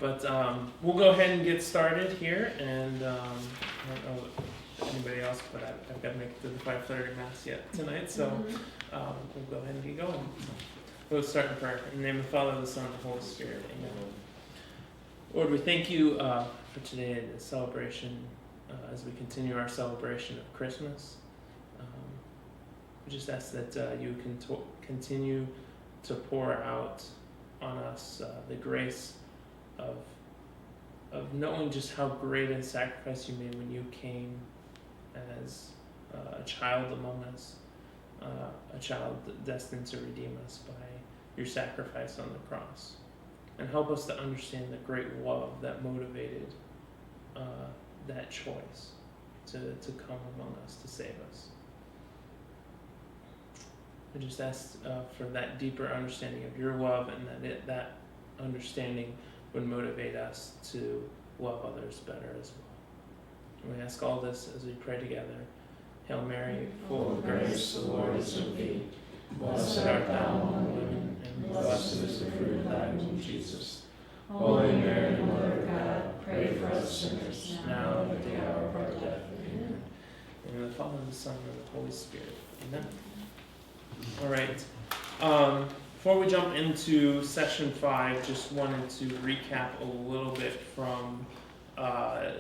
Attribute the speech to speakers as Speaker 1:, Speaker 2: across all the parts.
Speaker 1: But we'll go ahead and get started here, and I don't know anybody else, but I've got to make it to the 5:30 Mass yet tonight, so we'll go ahead and get going. We'll start in prayer. In the name of the Father, the Son, and the Holy Spirit. Amen. Lord, we thank you for today, the celebration, as we continue our celebration of Christmas. We just ask that you can continue to pour out on us the grace of knowing just how great a sacrifice you made when you came as a child among us, a child destined to redeem us by your sacrifice on the cross. And help us to understand the great love that motivated that choice to come among us, to save us. I just ask for that deeper understanding of your love, and that understanding would motivate us to love others better as well. And we ask all this as we pray together. Hail Mary, full of grace, the Lord is with thee. Blessed art thou among women, and blessed is the fruit of thy womb, Jesus. Holy Mary, Mother of God, pray for us sinners, now and at the hour of our death. Amen. In the name of the Father, and the Son, and the Holy Spirit. Amen. All right. Before we jump into session 5, just wanted to recap a little bit from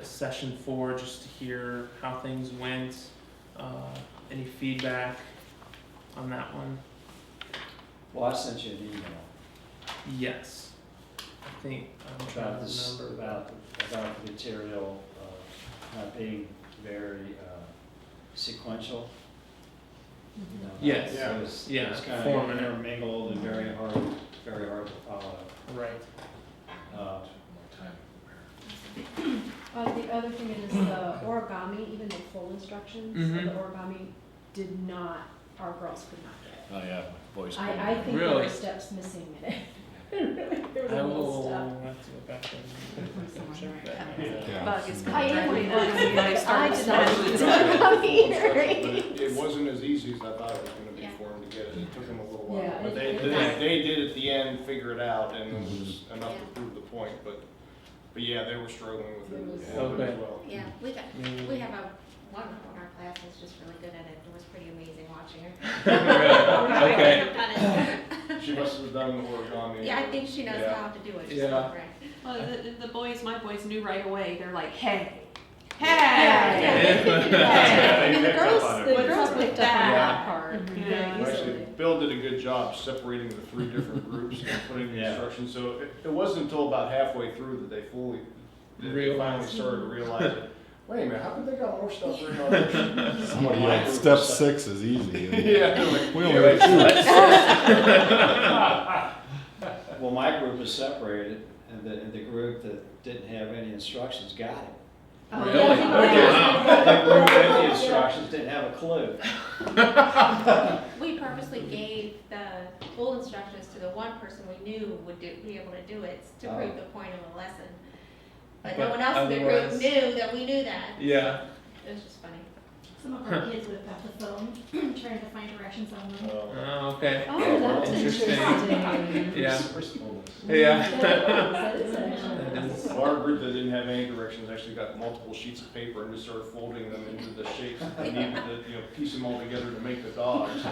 Speaker 1: session 4, just to hear how things went. Any feedback on that one?
Speaker 2: Well, I sent you an email.
Speaker 1: Yes. I think I'm trying
Speaker 2: About
Speaker 1: to
Speaker 2: this,
Speaker 1: remember.
Speaker 2: about the material not being very sequential. You know,
Speaker 1: Yes.
Speaker 2: It was kind of
Speaker 1: Formative.
Speaker 2: intermingled and very hard to follow.
Speaker 1: Right.
Speaker 3: The other thing is the origami, even the full instructions,
Speaker 1: Mhm.
Speaker 3: the origami did not, our girls could not get.
Speaker 4: Oh yeah, boys.
Speaker 3: I think there
Speaker 1: Really?
Speaker 3: were steps missing in it. There was
Speaker 1: I
Speaker 3: a little
Speaker 1: will
Speaker 3: step.
Speaker 1: have to go back and check that.
Speaker 4: Yeah.
Speaker 5: Bug is
Speaker 3: I am
Speaker 5: going
Speaker 3: one
Speaker 5: to
Speaker 3: of those,
Speaker 5: they
Speaker 3: I
Speaker 5: start
Speaker 3: did not
Speaker 5: studying.
Speaker 3: do origami
Speaker 6: But it wasn't as easy as I thought it was going to be for them to get it. It took them a little while.
Speaker 3: Yeah,
Speaker 6: But they did at the end figure it out, and it was enough to prove the point. But yeah, they were struggling with it
Speaker 1: Okay.
Speaker 6: as well.
Speaker 5: Yeah, we have a wonderful in our class that's just really good at it. It was pretty amazing watching her.
Speaker 1: Okay.
Speaker 6: She must have done the origami.
Speaker 5: Yeah, I think she knows
Speaker 6: Yeah.
Speaker 5: how to do it. She's
Speaker 1: Yeah.
Speaker 5: correct.
Speaker 7: Well, my boys knew right away. They're like, hey,
Speaker 3: Yeah.
Speaker 4: They picked up on it.
Speaker 3: The girls picked up on
Speaker 1: Yeah.
Speaker 3: that part
Speaker 7: Yeah.
Speaker 3: very
Speaker 6: Well, actually,
Speaker 3: easily.
Speaker 6: Bill did a good job separating the 3 different groups and putting the
Speaker 2: Yeah.
Speaker 6: instructions. So it wasn't until about halfway through that they finally
Speaker 1: Realized.
Speaker 6: started to realize it. Wait a minute, how come they got more stuff written on this?
Speaker 4: Somebody
Speaker 6: My
Speaker 4: had
Speaker 6: group
Speaker 4: step
Speaker 6: was-
Speaker 4: 6 is easy.
Speaker 6: Yeah. they're like,
Speaker 4: We only
Speaker 6: yeah,
Speaker 4: had 2.
Speaker 2: Well, my group is separated, and the group that didn't have any instructions got it.
Speaker 3: Oh,
Speaker 1: Really?
Speaker 3: yeah.
Speaker 2: The group with the instructions didn't have a clue.
Speaker 5: We purposely gave the full instructions to the one person we knew would be able to do it to
Speaker 2: Oh.
Speaker 5: prove the point of the lesson. But
Speaker 1: But
Speaker 5: no one else in the group
Speaker 1: otherwise-
Speaker 5: knew that we knew that.
Speaker 1: Yeah.
Speaker 5: It was just funny.
Speaker 8: Some of our kids whipped out the phone, trying to find directions on them.
Speaker 1: Oh, okay.
Speaker 3: Oh, that's
Speaker 1: Interesting.
Speaker 3: interesting.
Speaker 1: Yeah.
Speaker 3: That is
Speaker 1: That
Speaker 3: actually.
Speaker 1: is-
Speaker 6: Our group that didn't have any directions actually got multiple sheets of paper and just started folding them into the shapes that they needed to, piece them all together to make the dog. So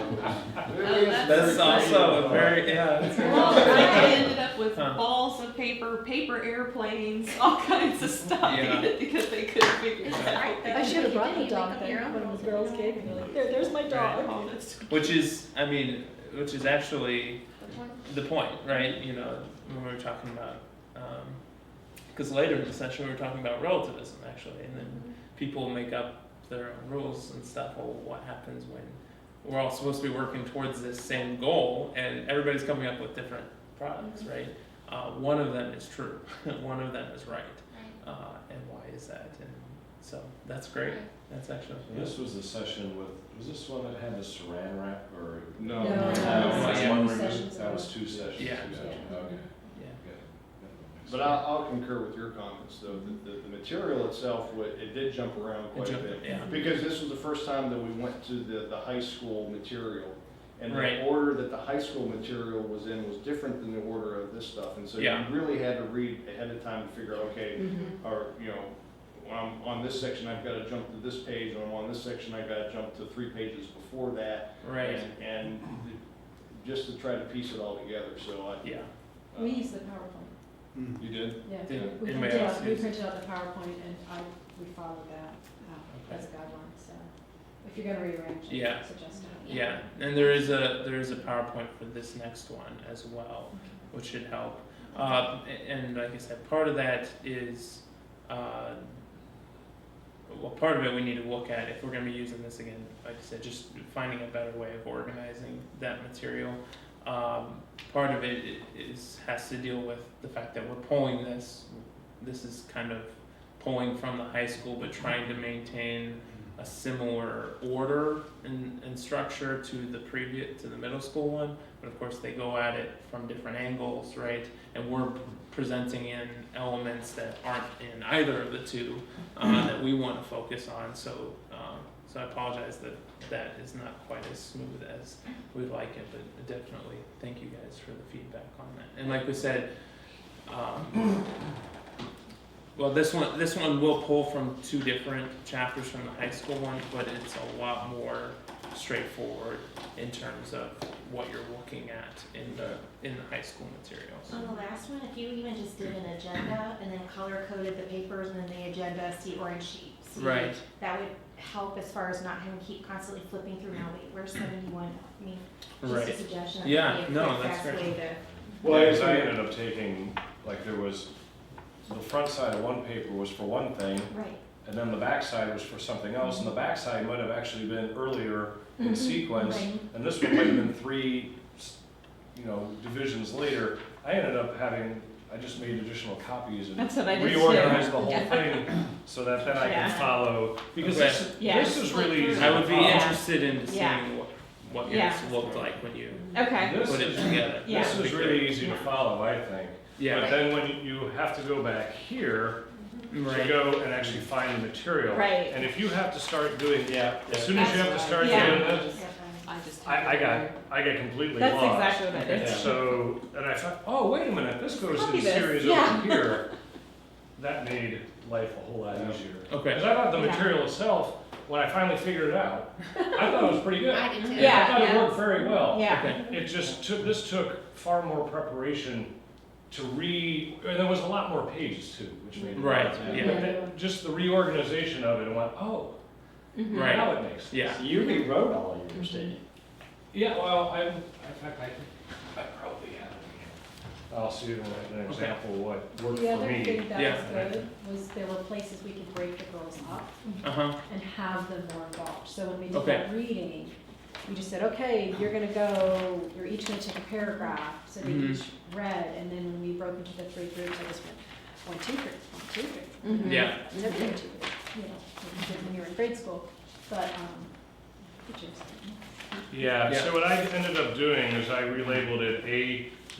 Speaker 1: That's also a very, that's
Speaker 7: well, I ended up with
Speaker 1: Huh.
Speaker 7: balls of paper airplanes, all kinds of stuff
Speaker 1: Yeah.
Speaker 7: because they couldn't figure it out.
Speaker 3: I should have brought the
Speaker 5: You
Speaker 3: dog
Speaker 5: make up
Speaker 3: thing
Speaker 5: your own
Speaker 3: when
Speaker 5: rules.
Speaker 3: the girls came and you're like, there's my dog.
Speaker 7: Oh, that's
Speaker 1: which is actually the point, right? You know, when we were talking about, because later in the session we were talking about relativism actually, and then people make up their own rules and stuff. Well, what happens when we're all supposed to be working towards this same goal and everybody's coming up with different products, right? One of them is true, one of them is right, and why is that? And so that's great. That's actually
Speaker 4: This was the session was this one that had the saran wrap or?
Speaker 6: No.
Speaker 3: No.
Speaker 4: That was
Speaker 1: Yeah.
Speaker 4: one
Speaker 3: Sessions
Speaker 4: removed, that was 2 sessions.
Speaker 1: Yeah.
Speaker 4: Okay.
Speaker 1: yeah.
Speaker 6: But I'll concur with your comments, though. The material itself, it did jump around quite a bit.
Speaker 1: Yeah.
Speaker 6: Because this was the first time that we went to the high school material. And
Speaker 1: Right.
Speaker 6: the order that the high school material was in was different than the order of this stuff. And so you
Speaker 1: Yeah.
Speaker 6: really had to read ahead of time to figure out, okay,
Speaker 3: Mm-hmm.
Speaker 6: or, you know, when I'm on this section, I've got to jump to this page, or I'm on this section, I've got to jump to 3 pages before that.
Speaker 1: Right.
Speaker 6: And just to try to piece it all together, so
Speaker 1: Yeah.
Speaker 3: We use the PowerPoint.
Speaker 6: You did?
Speaker 3: Yeah,
Speaker 1: Did
Speaker 3: we
Speaker 1: anybody
Speaker 3: printed
Speaker 1: else
Speaker 3: out, we
Speaker 1: use-
Speaker 3: printed out the PowerPoint and we followed that as a guideline, so if you're gonna rearrange,
Speaker 1: Yeah.
Speaker 3: I suggest it.
Speaker 1: Yeah, and there is a PowerPoint for this next one as well, which should help. And like I said, part of that is, well, part of it we need to look at if we're going to be using this again. Like I said, just finding a better way of organizing that material. Part of it has to deal with the fact that we're pulling this. This is kind of pulling from the high school, but trying to maintain a similar order and structure to the middle school one, but of course they go at it from different angles, right? And we're presenting in elements that aren't in either of the two that we want to focus on. So I apologize that is not quite as smooth as we'd like it, but definitely thank you guys for the feedback on that. And like we said, well, this one will pull from 2 different chapters from the high school one, but it's a lot more straightforward in terms of what you're looking at in the high school materials.
Speaker 8: On the last one, if you even just did an agenda and then color coded the papers and then the agenda, see orange sheet. See,
Speaker 1: Right.
Speaker 8: that would help as far as not having to keep constantly flipping through now, wait, where's 71? I mean, just a
Speaker 1: Right.
Speaker 8: suggestion.
Speaker 1: Yeah,
Speaker 8: That'd be a
Speaker 1: no,
Speaker 8: quick,
Speaker 1: that's
Speaker 8: fast
Speaker 1: great.
Speaker 8: way to.
Speaker 4: Well, because I ended up taking, like, there was, the front side of one paper was for one thing,
Speaker 8: Right.
Speaker 4: and then the back side was for something else, and the back side might have actually been earlier in
Speaker 8: Mhm.
Speaker 4: sequence,
Speaker 8: Right.
Speaker 4: and this one might have been 3, divisions later. I ended up I just made additional copies and
Speaker 7: That's what I did too.
Speaker 4: reorganized the whole
Speaker 7: Yeah.
Speaker 4: thing, so that then I
Speaker 7: Yeah.
Speaker 4: can follow, because
Speaker 1: Okay.
Speaker 4: this is really easy
Speaker 1: I
Speaker 4: to
Speaker 1: would be
Speaker 4: follow.
Speaker 1: interested in seeing
Speaker 7: Yeah.
Speaker 1: what yours
Speaker 7: Yeah.
Speaker 1: looked like when you
Speaker 7: Okay.
Speaker 4: This
Speaker 1: put it
Speaker 4: is,
Speaker 1: together.
Speaker 7: Yeah.
Speaker 4: this is really easy to follow, I think. But
Speaker 1: Yeah,
Speaker 4: then when you have to go back here to
Speaker 1: right.
Speaker 4: go and actually find the material.
Speaker 7: Right.
Speaker 4: And if you have to start doing,
Speaker 2: Yeah.
Speaker 4: as soon as you have to start
Speaker 7: Yeah.
Speaker 4: doing this,
Speaker 7: I just.
Speaker 4: I got completely
Speaker 7: That's
Speaker 4: lost.
Speaker 7: exactly what I did.
Speaker 2: Yeah.
Speaker 4: So, and I thought, oh, wait a minute, this goes
Speaker 7: Copy
Speaker 4: in
Speaker 7: this.
Speaker 4: series
Speaker 7: Yeah.
Speaker 4: over here. That made life a whole lot easier.
Speaker 1: Okay.
Speaker 4: Because I thought the
Speaker 7: Yeah.
Speaker 4: material itself, when I finally figured it out, I thought it was pretty good.
Speaker 5: I did too.
Speaker 7: Yeah.
Speaker 4: I thought it worked very well.
Speaker 7: Yeah.
Speaker 1: Okay.
Speaker 4: It just took far more preparation to and there was a lot more pages too, which made it
Speaker 1: Right,
Speaker 4: hard.
Speaker 1: yeah.
Speaker 4: But then just the reorganization of it, and went, oh,
Speaker 7: Mhm.
Speaker 1: Right.
Speaker 4: now it makes sense.
Speaker 1: Yeah.
Speaker 2: So you rewrote all of yours, didn't you?
Speaker 4: Yeah, well, in fact, I probably have it. I'll see an example of what worked
Speaker 3: The
Speaker 4: for
Speaker 3: other
Speaker 4: me.
Speaker 3: thing that
Speaker 1: Yeah.
Speaker 3: was good was there were places we could break the girls up
Speaker 1: Uh-huh.
Speaker 3: and have them more involved. So when we did
Speaker 1: Okay.
Speaker 3: that reading, we just said, okay, you're each gonna take a paragraph, so they
Speaker 1: Mhm.
Speaker 3: each read, and then when we broke into the 3 groups, I just went, 1, 2 groups, 1, 2 groups.
Speaker 7: Mhm.
Speaker 1: Yeah.
Speaker 3: It's okay to, you know, like you did when you were in grade school, but, teachers.
Speaker 4: Yeah,
Speaker 1: Yeah.
Speaker 4: so what I ended up doing is I relabeled it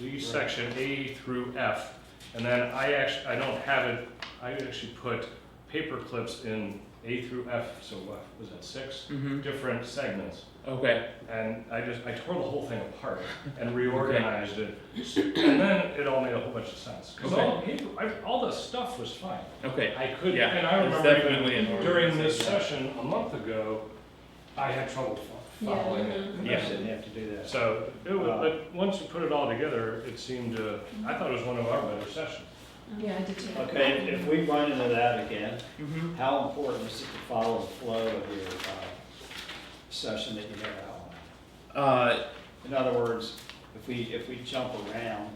Speaker 4: each section A through F, and then I don't have it, I actually put paper clips in A through F, so what, was that 6?
Speaker 1: Mm-hmm.
Speaker 4: Different segments.
Speaker 1: Okay.
Speaker 4: And I tore the whole thing apart and reorganized it, and then it all made a whole bunch of sense. Because all the stuff was fine.
Speaker 1: Okay.
Speaker 4: I could,
Speaker 1: Yeah,
Speaker 4: and I
Speaker 1: it's
Speaker 4: remember
Speaker 1: definitely
Speaker 4: even
Speaker 1: an
Speaker 4: during this
Speaker 1: organization.
Speaker 4: session a month ago, I had trouble following it.
Speaker 2: You didn't have to do that.
Speaker 4: So, but once you put it all together, it seemed I thought it was one of our better sessions.
Speaker 3: Yeah, I did too.
Speaker 2: Okay, if we run into that again,
Speaker 1: Mm-hmm.
Speaker 2: how important is it to follow the flow of your session that you have outlined? In other words, if we jump around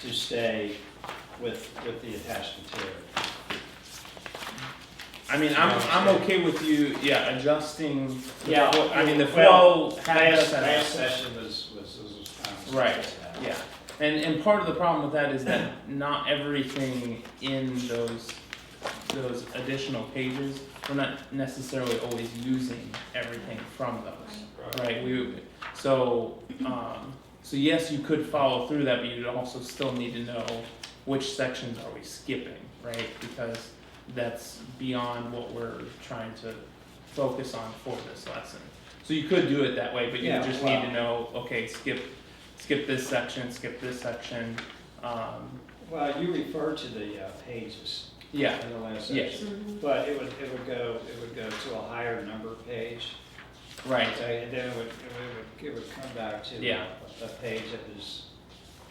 Speaker 2: to stay with the attached material.
Speaker 1: I mean, I'm okay with you, adjusting.
Speaker 2: Yeah,
Speaker 1: I mean, the
Speaker 2: well,
Speaker 1: flow has
Speaker 2: last session was kind of.
Speaker 1: Right, yeah. And part of the problem with that is that not everything in those additional pages, we're not necessarily always using everything from those, right? So yes, you could follow through that, but you'd also still need to know which sections are we skipping, right? Because that's beyond what we're trying to focus on for this lesson. So you could do it that way, but you
Speaker 2: Yeah,
Speaker 1: just need to know, okay, skip this section, skip this section.
Speaker 2: Well, you referred to the pages
Speaker 1: Yeah,
Speaker 2: in the last
Speaker 1: yes.
Speaker 2: section, but it would go to a higher number page.
Speaker 1: right,
Speaker 2: Okay, and then it would come back to
Speaker 1: Yeah.
Speaker 2: a page that was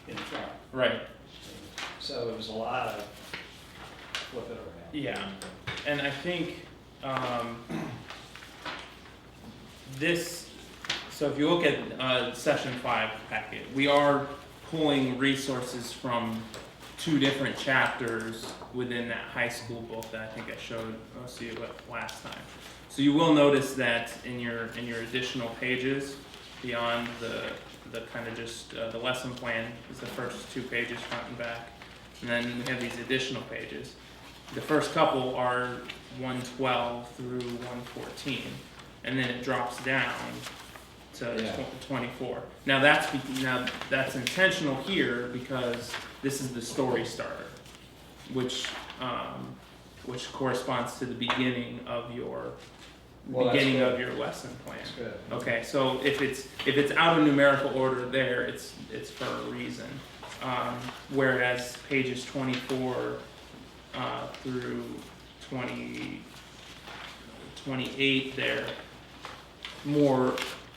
Speaker 2: in front.
Speaker 1: right,
Speaker 2: So it was a lot of flip it around.
Speaker 1: yeah. And I think, this, so if you look at, session 5 packet, we are pulling resources from 2 different chapters within that high school book that I think I showed most of you last time. So you will notice that in your additional pages, beyond the kind of just the lesson plan is the first 2 pages front and back, and then we have these additional pages. The first couple are 112 through 114, and then it drops down to
Speaker 2: Yeah.
Speaker 1: 24. Now that's intentional here because this is the story starter, which corresponds to the beginning of your
Speaker 2: Well,
Speaker 1: lesson plan.
Speaker 2: That's good.
Speaker 1: Okay, so if it's out of numerical order there, it's for a reason. Whereas pages 24 through 28 there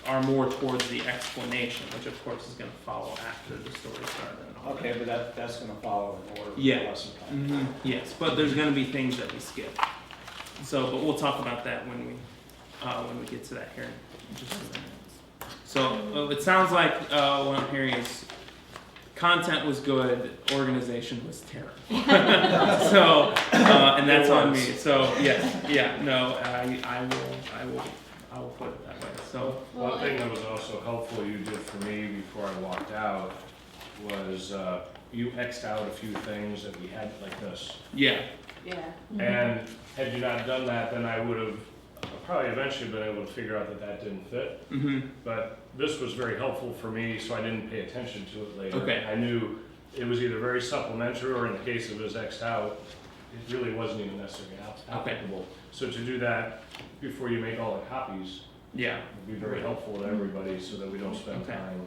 Speaker 1: are more towards the explanation, which of course is going to follow after the story starter and all
Speaker 2: Okay, but that's going to follow in order.
Speaker 1: Yeah.
Speaker 2: Of the lesson
Speaker 1: that.
Speaker 2: plan.
Speaker 1: Yes, but there's going to be things that we skip. So, but we'll talk about that when we get to that here in just a minute. So it sounds like what I'm hearing is content was good, organization was terrible. So, and that's on me. So yes, yeah, no, I will put it that way. So
Speaker 4: One thing that was also helpful you did for me before I walked out was you X'd out a few things that we had like this.
Speaker 1: yeah,
Speaker 7: Yeah.
Speaker 4: And had you not done that, then I would have probably eventually been able to figure out that that didn't fit. But this was very helpful for me, so I didn't pay attention to it later.
Speaker 1: Okay.
Speaker 4: I knew it was either very supplementary, or in the case of his X'd out, it really wasn't even necessarily applicable. So to do that before you make all the copies
Speaker 1: yeah,
Speaker 4: would be very helpful to everybody, so that we don't spend
Speaker 1: Okay.
Speaker 4: time.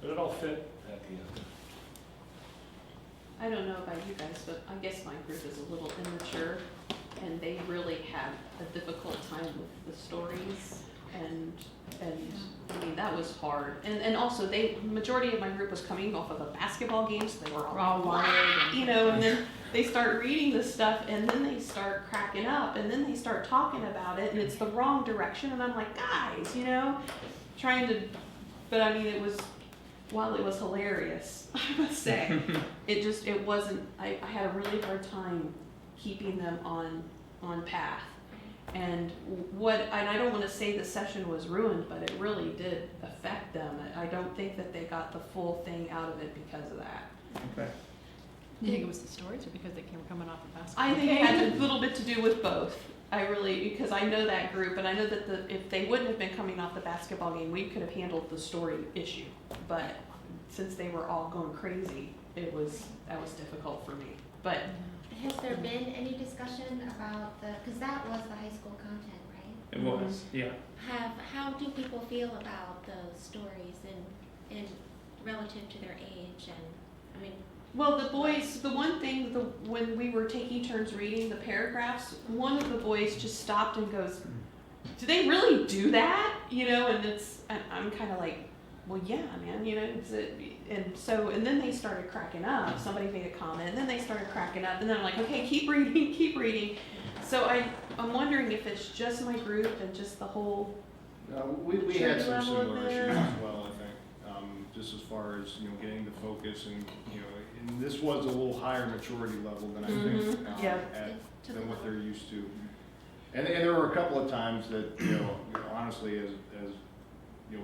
Speaker 4: But it all fit at the end.
Speaker 7: I don't know about you guys, but I guess my group is a little immature, and they really have a difficult time with the stories, and I mean, that was hard. And also, majority of my group was coming off of a basketball game, so they were all
Speaker 3: wired and-
Speaker 7: you know, and then they start reading this stuff, and then they start cracking up, and then they start talking about it, and it's the wrong direction, and I'm like, guys, you know, but I mean, while it was hilarious, I must say, it wasn't, I had a really hard time keeping them on path. And I don't want to say the session was ruined, but it really did affect them. I don't think that they got the full thing out of it because of that.
Speaker 1: okay.
Speaker 3: You think it was the stories or because they were coming off the basketball?
Speaker 7: I think it had a little bit to do with both. Because I know that group, and I know that if they wouldn't have been coming off the basketball game, we could have handled the story issue. But since they were all going crazy, that was difficult for me. But
Speaker 8: Has there been any discussion about because that was the high school content, right?
Speaker 1: It was, yeah.
Speaker 8: How do people feel about those stories and relative to their age I mean.
Speaker 7: well, the boys, the one thing, when we were taking turns reading the paragraphs, one of the boys just stopped and goes, "Do they really do that?" You know, and I'm kind of like, well, yeah, man, you know, and then they started cracking up. Somebody made a comment, and then they started cracking up, and then I'm like, okay, keep reading. So I'm wondering if it's just my group and just the whole.
Speaker 6: We had some
Speaker 7: Level of
Speaker 6: similar
Speaker 7: there.
Speaker 6: issues as well, I think, just as far as, getting the focus and, and this was a little higher maturity level than I think,
Speaker 7: Yeah.
Speaker 6: than what they're used to. And there were a couple of times that, honestly, as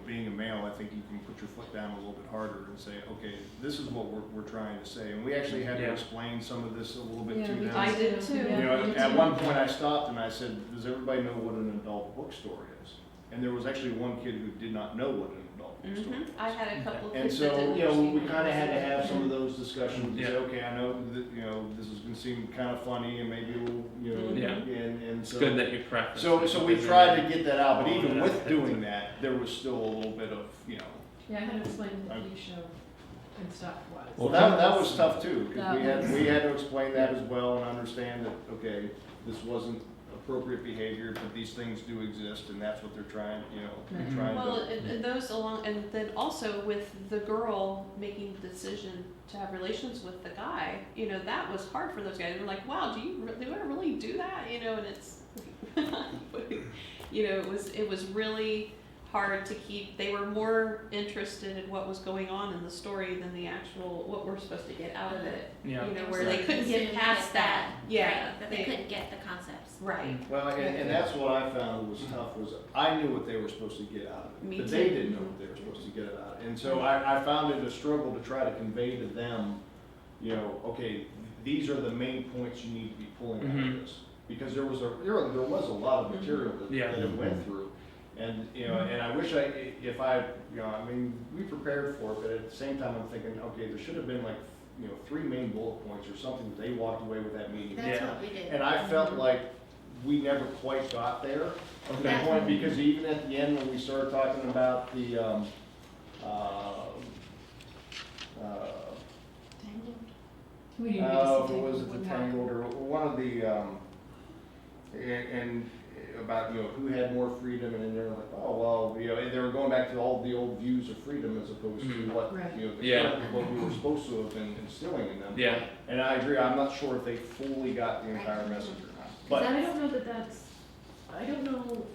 Speaker 6: being a male, I think you can put your foot down a little bit harder and say, okay, this is what we're trying to say. And we actually had to
Speaker 1: Yeah.
Speaker 6: explain some of this a little bit to them.
Speaker 7: I did too.
Speaker 6: At one point I stopped and I said, does everybody know what an adult bookstore is? And there was actually one kid who did not know what an adult
Speaker 7: I had a couple of
Speaker 6: And
Speaker 7: kids that
Speaker 6: so,
Speaker 7: didn't
Speaker 6: you know, we
Speaker 7: understand
Speaker 6: kinda
Speaker 7: it.
Speaker 6: had to have some of those discussions, and say,
Speaker 1: Yeah.
Speaker 6: okay, I know that, you know, this is gonna seem kinda funny, and maybe we'll, you know,
Speaker 1: Yeah.
Speaker 6: and
Speaker 1: It's
Speaker 6: so.
Speaker 1: good that you preface.
Speaker 6: So
Speaker 1: it
Speaker 6: we
Speaker 1: because
Speaker 6: tried
Speaker 1: then-
Speaker 6: to get that out, but even with doing that, there was still a little bit of, you know,
Speaker 3: Yeah, I had to explain what the show and stuff was.
Speaker 6: well, that was tough too, cause we had to explain that as well and understand that, okay, this wasn't appropriate behavior, but these things do exist, and that's what they're trying, you know,
Speaker 1: Mhm.
Speaker 6: trying
Speaker 7: Well,
Speaker 6: to.
Speaker 7: and those along, and then also with the girl making the decision to have relations with the guy, you know, that was hard for those guys. They're like, wow, do you really do that? You know, and it's, you know, it was really hard to keep. They were more interested in what was going on in the story than the actual what we're supposed to get out of it.
Speaker 1: Yeah.
Speaker 7: You know,
Speaker 8: It
Speaker 7: where
Speaker 8: was
Speaker 7: they couldn't
Speaker 8: consumed
Speaker 7: get past
Speaker 8: with
Speaker 7: that. Yeah,
Speaker 8: Right, that they couldn't get the concepts.
Speaker 7: Right.
Speaker 6: Well, and that's what I found was tough, was I knew what they were supposed to get out of it,
Speaker 7: Me
Speaker 6: but they
Speaker 7: too.
Speaker 6: didn't know what they were supposed to get out of it. And so I found it a struggle to try to convey to them, you know, okay, these are the main points you need to be pulling out
Speaker 1: Mhm.
Speaker 6: of this. Because there was a lot of material that,
Speaker 1: Yeah.
Speaker 6: that it went through. And, you know, and I wish if I, you know, I mean, we prepared for it, but at the same time, I'm thinking, okay, there should have been like, you know, 3 main bullet points or something that they walked away with that meeting.
Speaker 8: That's
Speaker 1: Yeah.
Speaker 8: what we did.
Speaker 6: And I felt like we never quite got there to the
Speaker 1: Okay.
Speaker 6: point, because even at the end, when we started talking about the,
Speaker 3: We didn't get to
Speaker 6: what
Speaker 3: see
Speaker 6: was it, the
Speaker 3: what
Speaker 6: Tangled, or one of the, and about, you know, who had more freedom, and then they're like, oh, well, you know, and they were going back to all the old views of freedom as opposed to
Speaker 1: Mhm.
Speaker 6: what,
Speaker 3: Right.
Speaker 6: you know,
Speaker 1: Yeah.
Speaker 6: what we were supposed to have been instilling in them.
Speaker 1: Yeah.
Speaker 6: And I agree, I'm not sure if they fully got the entire
Speaker 8: Right.
Speaker 6: message or not,
Speaker 3: But
Speaker 6: but.
Speaker 3: I don't know I don't know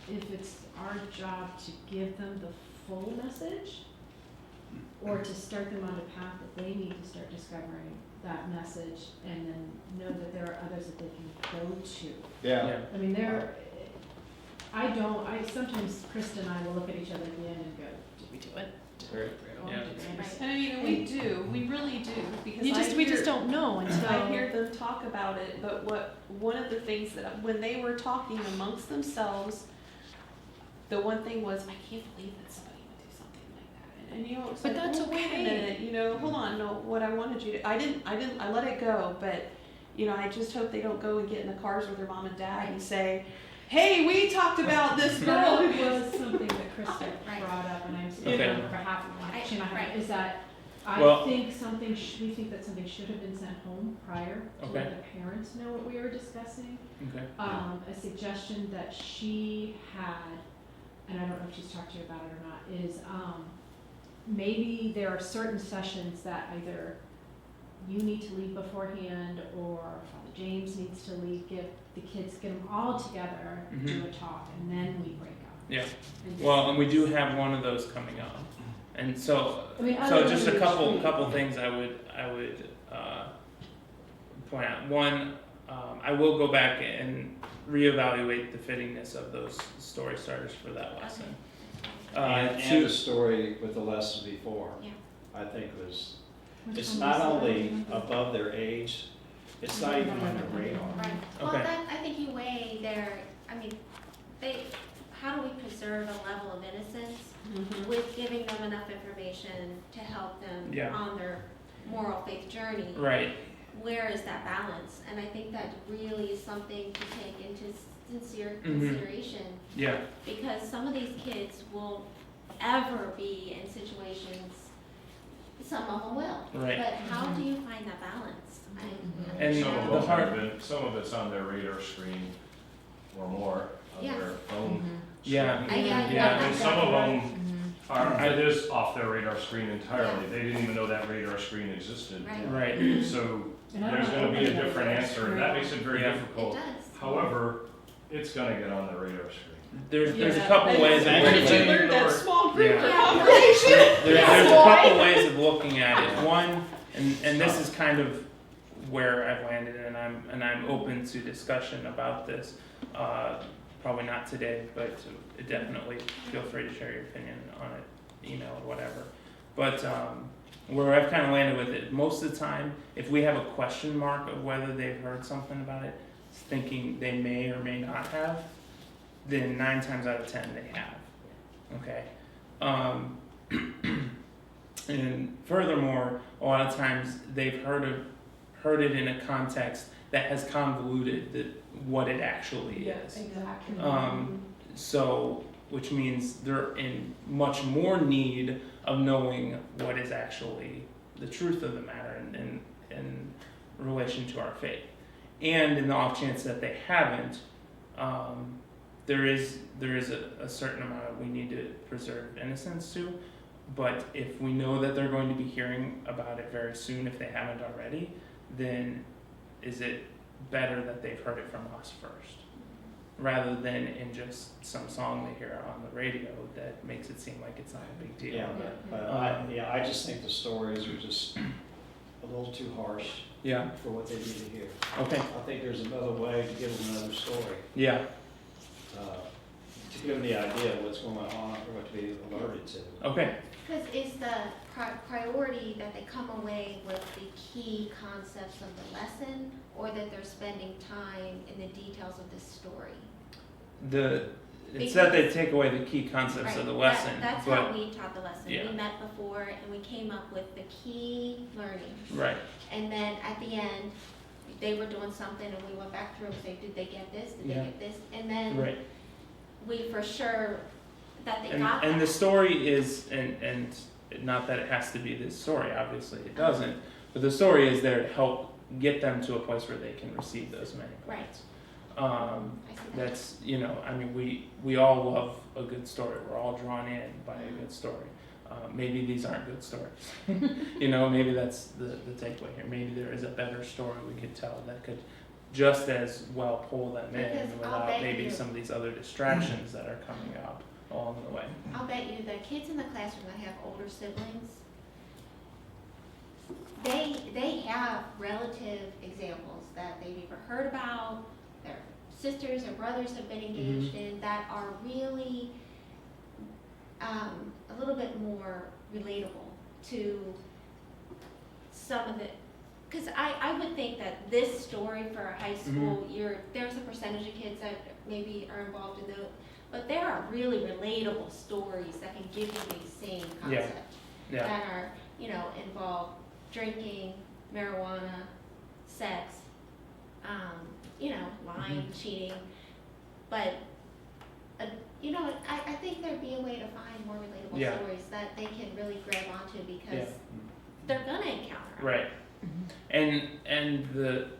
Speaker 3: if it's our job to give them the full message or to start them on a path that they need to start discovering that message and then know that there are others that they can go to.
Speaker 6: Yeah.
Speaker 3: I mean, sometimes Krista and I will look at each other at the end and go, did we do it? Did we
Speaker 1: Right.
Speaker 3: do it?
Speaker 1: Yeah.
Speaker 3: Did we understand?
Speaker 7: And I mean, we do, we really do, because
Speaker 3: We just don't know until.
Speaker 7: I hear them talk about it, but one of the things that, when they were talking amongst themselves, the one thing was, I can't believe that somebody would do something like that. And you know, it's
Speaker 3: But
Speaker 7: like,
Speaker 3: that's
Speaker 7: well, wait a
Speaker 3: okay.
Speaker 7: minute, you know, hold on, no, what I wanted you to, I let it go, but, you know, I just hope they don't go and get in the cars with their mom and dad and say, hey, we talked about this girl
Speaker 3: That
Speaker 7: who
Speaker 3: was something that Krista
Speaker 8: Right.
Speaker 3: brought up, and I'm
Speaker 1: Okay.
Speaker 3: speaking on behalf of my, she and I have,
Speaker 8: Right.
Speaker 3: is that
Speaker 1: Well-
Speaker 3: we think that something should have been sent home prior to
Speaker 1: Okay.
Speaker 3: let the parents know what we were discussing.
Speaker 1: Okay.
Speaker 3: A suggestion that she had, and I don't know if she's talked to you about it or not, is, maybe there are certain sessions that either you need to leave beforehand or Father James needs to leave, get them all together, do
Speaker 1: Mhm.
Speaker 3: a talk, and then we break up.
Speaker 1: Yeah.
Speaker 3: And
Speaker 1: Well, and we do have one of those coming up, and so
Speaker 3: I mean,
Speaker 1: so
Speaker 3: other
Speaker 1: just
Speaker 3: than
Speaker 1: a
Speaker 3: the
Speaker 1: couple
Speaker 3: retreat.
Speaker 1: things I would point out. One, I will go back and reevaluate the fittingness of those story starters for that lesson.
Speaker 2: And
Speaker 1: Two,
Speaker 2: the story with the lesson before,
Speaker 8: Yeah.
Speaker 2: I think was,
Speaker 3: Which
Speaker 2: it's
Speaker 3: one
Speaker 2: not
Speaker 3: was that?
Speaker 2: only above their age, it's not even on the radar.
Speaker 8: Right. Well,
Speaker 1: Okay.
Speaker 8: that, I think you weigh their, I mean, how do we preserve a level of innocence
Speaker 7: Mhm.
Speaker 8: with giving them enough information to help them
Speaker 1: Yeah.
Speaker 8: on their moral faith journey?
Speaker 1: right,
Speaker 8: Where is that balance? And I think that really is something to take into sincere
Speaker 1: Mhm.
Speaker 8: consideration,
Speaker 1: yeah,
Speaker 8: because some of these kids will ever be in situations, some of them will.
Speaker 1: right.
Speaker 8: But how do you find that balance?
Speaker 1: And
Speaker 4: Some of
Speaker 1: the
Speaker 4: them
Speaker 1: hard-
Speaker 4: have been, some of it's on their radar screen or more, on
Speaker 8: Yeah.
Speaker 4: their phone.
Speaker 1: Yeah,
Speaker 8: I get
Speaker 1: yeah.
Speaker 4: And some of them
Speaker 1: I-
Speaker 4: it is off their radar screen entirely. They didn't even know that radar screen existed.
Speaker 8: Right.
Speaker 1: Right,
Speaker 4: So
Speaker 3: And I
Speaker 4: there's
Speaker 3: don't
Speaker 4: gonna be a
Speaker 3: know.
Speaker 4: different answer, and that makes it very
Speaker 1: Yeah.
Speaker 8: It
Speaker 4: difficult.
Speaker 8: does.
Speaker 4: However, it's gonna get on the radar screen.
Speaker 1: there's a
Speaker 7: Yeah.
Speaker 1: couple
Speaker 7: And
Speaker 1: ways of
Speaker 7: where did you
Speaker 1: looking.
Speaker 7: learn that small group
Speaker 1: Yeah.
Speaker 7: conversation?
Speaker 1: There's a couple ways of looking at it. One, and this is kind of where I've landed, and I'm open to discussion about this. Probably not today, but definitely feel free to share your opinion on it, email or whatever. But where I've kind of landed with it, most of the time, if we have a question mark of whether they've heard something about it, thinking they may or may not have, then 9 times out of 10 they have. Okay. And furthermore, a lot of times they've heard it in a context that has convoluted what it actually is.
Speaker 3: Exactly.
Speaker 1: So, which means they're in much more need of knowing what is actually the truth of the matter in relation to our faith. And in the off chance that they haven't, there is a certain amount we need to preserve innocence to. But if we know that they're going to be hearing about it very soon, if they haven't already, then is it better that they've heard it from us first, rather than in just some song they hear on the radio that makes it seem like it's not a big deal.
Speaker 2: Yeah, but I just think the stories are just a little too harsh
Speaker 1: Yeah.
Speaker 2: for what they need to hear.
Speaker 1: Okay.
Speaker 2: I think there's another way to give them another story,
Speaker 1: Yeah.
Speaker 2: to give them the idea of what's going on or what to be alerted to.
Speaker 1: Okay.
Speaker 8: Because is the priority that they come away with the key concepts of the lesson, or that they're spending time in the details of the story?
Speaker 1: It's that they take away the key concepts of the
Speaker 8: Right,
Speaker 1: lesson.
Speaker 8: that's
Speaker 1: but,
Speaker 8: how we taught the lesson.
Speaker 1: Yeah.
Speaker 8: We met before and we came up with the key learnings.
Speaker 1: Right.
Speaker 8: And then at the end, they were doing something and we went back through and say, did they get this? Did
Speaker 1: Yeah.
Speaker 8: they get this? And then
Speaker 1: Right.
Speaker 8: we for sure that they got
Speaker 1: And
Speaker 8: that.
Speaker 1: the story is, and not that it has to be this story, obviously it doesn't, but the story is there to help get them to a place where they can receive those many
Speaker 8: Right.
Speaker 1: points.
Speaker 8: I see that.
Speaker 1: That's, I mean, we all love a good story. We're all drawn in by a good story. Maybe these aren't good stories. Maybe that's the takeaway here. Maybe there is a better story we could tell that could just as well pull them in
Speaker 8: Because I'll
Speaker 1: without
Speaker 8: bet
Speaker 1: maybe
Speaker 8: you-
Speaker 1: some of these other distractions that are coming up along the way.
Speaker 8: I'll bet you the kids in the classroom that have older siblings, they have relative examples that they've either heard about, their sisters or brothers have been engaged in, that are really a little bit more relatable to some of it. Because I would think that this story for a high school year, there's a percentage of kids that maybe are involved in those, but there are really relatable stories that can give you these same concepts
Speaker 1: Yeah.
Speaker 8: that are, involve drinking, marijuana, sex, lying, cheating. But, I think there'd be a way to find more relatable
Speaker 1: Yeah.
Speaker 8: stories that they can really grab onto because
Speaker 1: Yeah.
Speaker 8: they're gonna encounter 'em.
Speaker 1: Right. And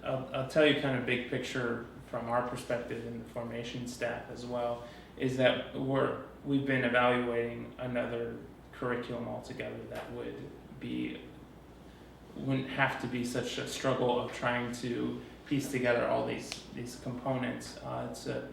Speaker 1: I'll tell you kind of big picture from our perspective in the formation staff as well, is that we've been evaluating another curriculum altogether that wouldn't have to be such a struggle of trying to piece together all these components. It's a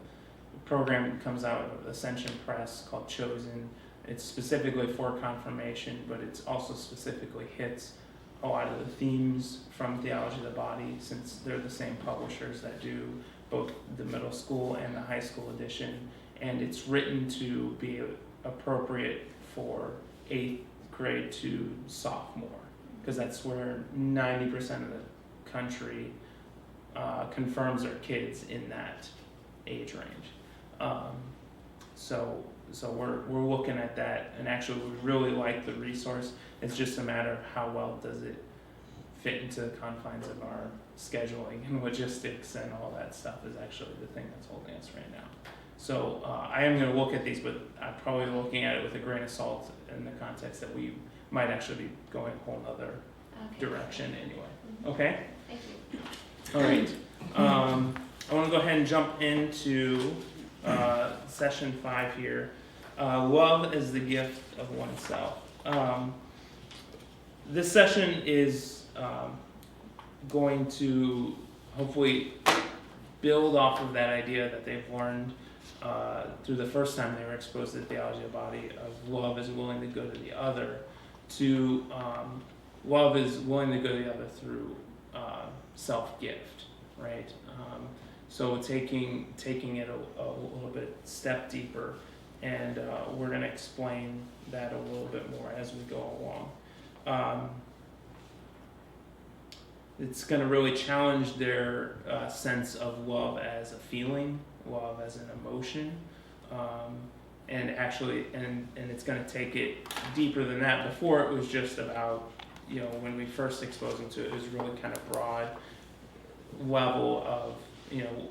Speaker 1: program that comes out of Ascension Press called Chosen. It's specifically for confirmation, but it's also specifically hits a lot of the themes from Theology of the Body, since they're the same publishers that do both the middle school and the high school edition, and it's written to be appropriate for 8th grade to sophomore, because that's where 90% of the country confirms their kids in that age range. So we're looking at that, and actually we really like the resource. It's just a matter of how well does it fit into the confines of our scheduling and logistics, and all that stuff is actually the thing that's holding us right now. So I am going to look at these, but I'm probably looking at it with a grain of salt in the context that we might actually be going a whole other
Speaker 8: Okay.
Speaker 1: direction anyway.
Speaker 8: Mhm.
Speaker 1: Okay?
Speaker 8: Thank you.
Speaker 1: All right. I want to go ahead and jump into session 5 here. Love is the gift of oneself. This session is going to hopefully build off of that idea that they've learned through the first time they were exposed to the Theology of the Body, of love is willing to go to the other, to love is willing to go to the other through self-gift, right? So taking it a little bit step deeper, and we're going to explain that a little bit more as we go along. It's going to really challenge their sense of love as a feeling, love as an emotion, and actually, and it's going to take it deeper than that. Before it was just about, when we first exposed them to it, it was really kind of broad level of,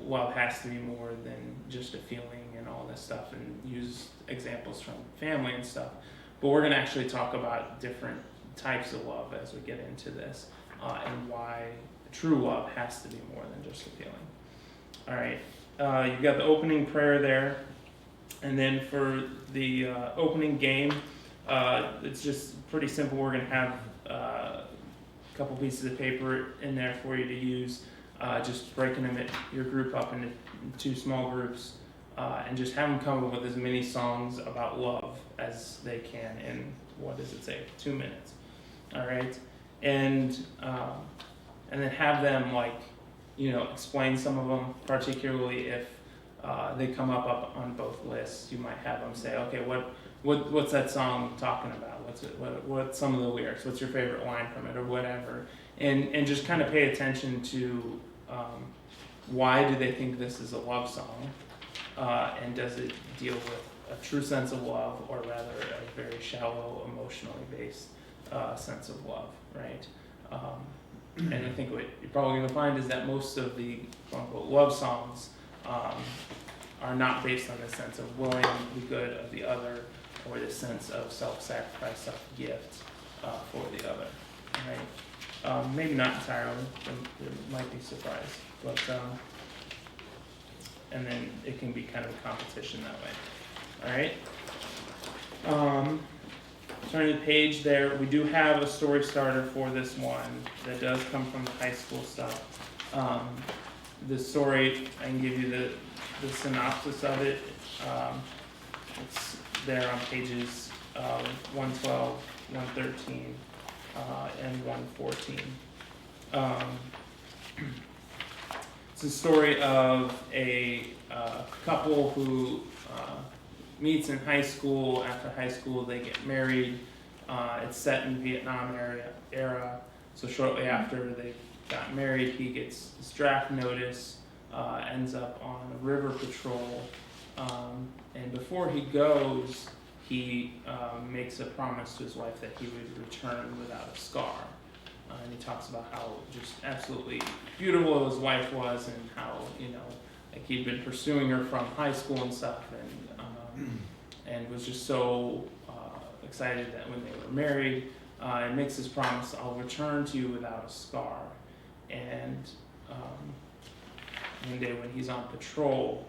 Speaker 1: love has to be more than just a feeling and all this stuff, and use examples from family and stuff. But we're going to actually talk about different types of love as we get into this, and why true love has to be more than just a feeling. All right, you've got the opening prayer there, and then for the opening game, it's just pretty simple. We're going to have a couple pieces of paper in there for you to use, just breaking your group up into 2 small groups, and just have them come up with as many songs about love as they can in, 2 minutes. All right, and then have them explain some of them, particularly if they come up on both lists. You might have them say, okay, what's that song talking about? What's some of the lyrics? What's your favorite line from it, or whatever? And just kind of pay attention to why do they think this is a love song, and does it deal with a true sense of love, or rather a very shallow, emotionally based sense of love, right? And I think what you're probably going to find is that most of the quote-unquote love songs are not based on the sense of willing the good of the other, or the sense of self-sacrifice, self-gift for the other, right? Maybe not entirely, there might be surprise, but and then it can be kind of a competition that way. All right. Turning the page there, we do have a story starter for this one that does come from the high school stuff. The story, I can give you the synopsis of it. It's there on pages 112, 113, and 114. It's a story of a couple who meets in high school. After high school, they get married. It's set in Vietnam era. So shortly after they got married, he gets this draft notice, ends up on a river patrol, and before he goes, he makes a promise to his wife that he would return without a scar. And he talks about how just absolutely beautiful his wife was, and how, he'd been pursuing her from high school and stuff, and was just so excited that when they were married, and makes this promise, I'll return to you without a scar. And one day when he's on patrol,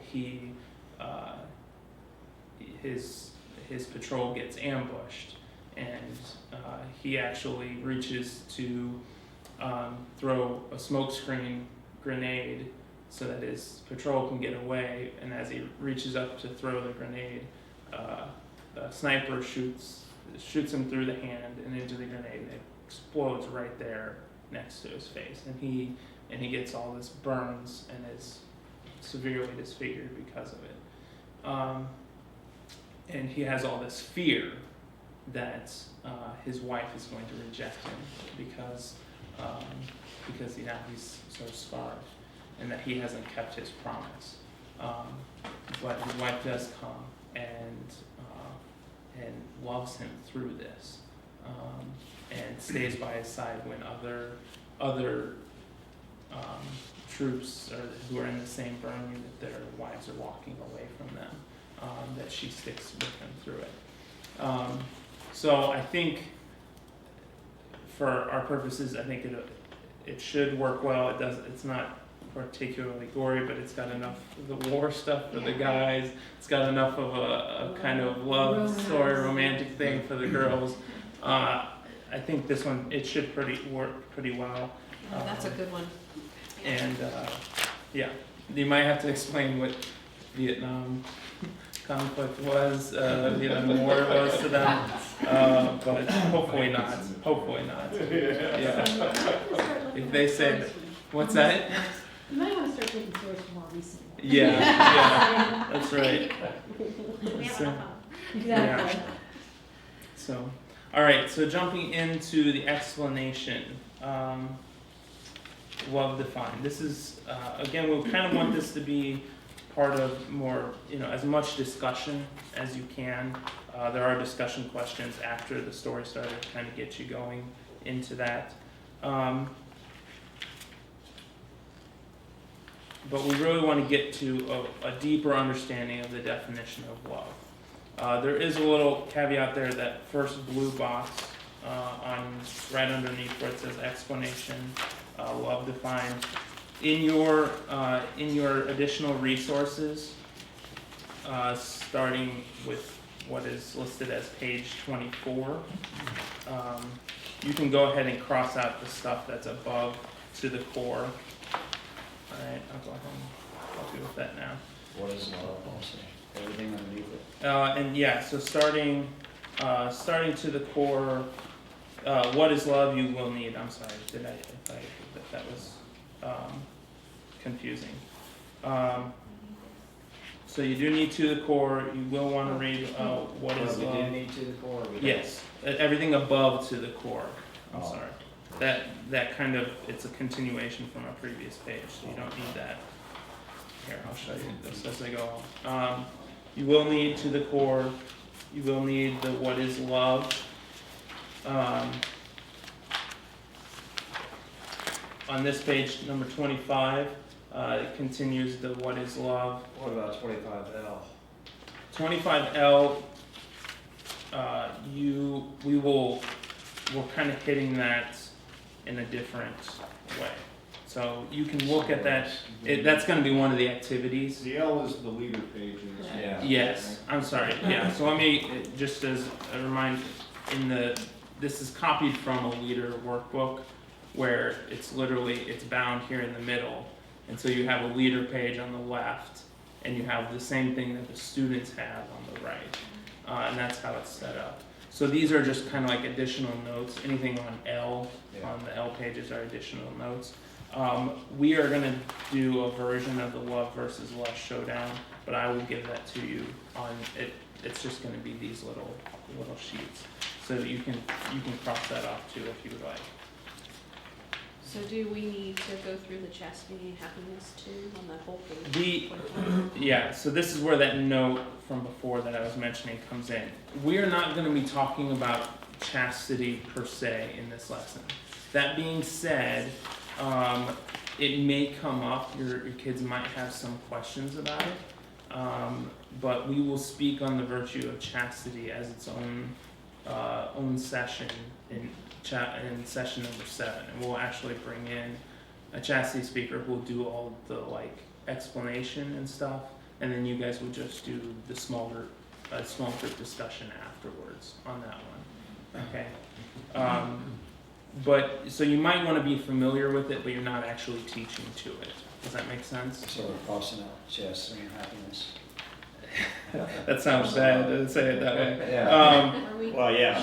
Speaker 1: his patrol gets ambushed, and he actually reaches to throw a smokescreen grenade so that his patrol can get away, and as he reaches up to throw the grenade, the sniper shoots him through the hand and into the grenade, and it explodes right there next to his face, and he gets all this burns and is severely disfigured because of it. And he has all this fear that his wife is going to reject him because now he's so scarred, and that he hasn't kept his promise. But his wife does come and loves him through this, and stays by his side when other troops who are in the same burn unit, their wives are walking away from them, that she sticks with him through it. So I think for our purposes, I think it should work well. It's not particularly gory, but it's got enough of the war stuff for the guys. It's got enough of a kind of love story, romantic thing for the girls. I think this one, it should work pretty well.
Speaker 7: Oh, that's a good one.
Speaker 1: And yeah, you might have to explain what Vietnam conflict was, Vietnam War was to them, but hopefully not. Hopefully not. Yeah. If they say, what's that?
Speaker 3: You might want to start taking stories from more recent.
Speaker 1: Yeah, that's right.
Speaker 8: We have
Speaker 1: So-
Speaker 8: enough of
Speaker 3: Exactly.
Speaker 1: So, all right. So jumping into the explanation, love defined. This is again, we kind of want this to be part of more, as much discussion as you can. There are discussion questions after the story starter to kind of get you going into that. But we really want to get to a deeper understanding of the definition of love. There is a little caveat there, that first blue box right underneath where it says explanation, love defined. In your additional resources, starting with what is listed as page 24, you can go ahead and cross out the stuff that's above to the core. Alright, I'll go ahead and help you with that now.
Speaker 2: What is love also? Everything underneath it?
Speaker 1: And yeah, so starting to the core, what is love you will need. I'm sorry, that was confusing. So you do need to the core. You will want to read what is
Speaker 2: We
Speaker 1: love.
Speaker 2: do need to the core? We don't?
Speaker 1: Yes, everything above to the core. I'm
Speaker 2: Oh.
Speaker 1: sorry. That kind of, it's a continuation from a previous page, so you don't need that. Here, I'll show you this as I go on. You will need to the core. You will need the what is love. On this page, number 25, it continues the what is love.
Speaker 2: What about 25L?
Speaker 1: 25L, we're kind of hitting that in a different way. So you can look at that. That's going to be one of the activities.
Speaker 6: The L is the leader page in this.
Speaker 2: Yeah.
Speaker 1: Yes, I'm sorry. Yeah. So let me just as a reminder, this is copied from a leader workbook, where it's bound here in the middle, and so you have a leader page on the left, and you have the same thing that the students have on the right, and that's how it's set up. So these are just kind of like additional notes. Anything on L, on the L pages are additional notes. We are going to do a version of the love versus lust showdown, but I will give that to you on it. It's just going to be these little sheets, so that you can cross that off too if you would like.
Speaker 7: So do we need to go through the chastity and happiness too on that whole page?
Speaker 1: Yeah, so this is where that note from before that I was mentioning comes in. We're not going to be talking about chastity per se in this lesson. That being said, it may come up, your kids might have some questions about it, but we will speak on the virtue of chastity as its own session in session number 7, and we'll actually bring in a chastity speaker who will do all the explanation and stuff, and then you guys will just do the small group discussion afterwards on that one. Okay. But so you might want to be familiar with it, but you're not actually teaching to it. Does that make sense?
Speaker 2: So we're crossing out chastity and happiness.
Speaker 1: That sounds bad to say it that way.
Speaker 2: Yeah.
Speaker 7: Are we?
Speaker 2: Well, yeah.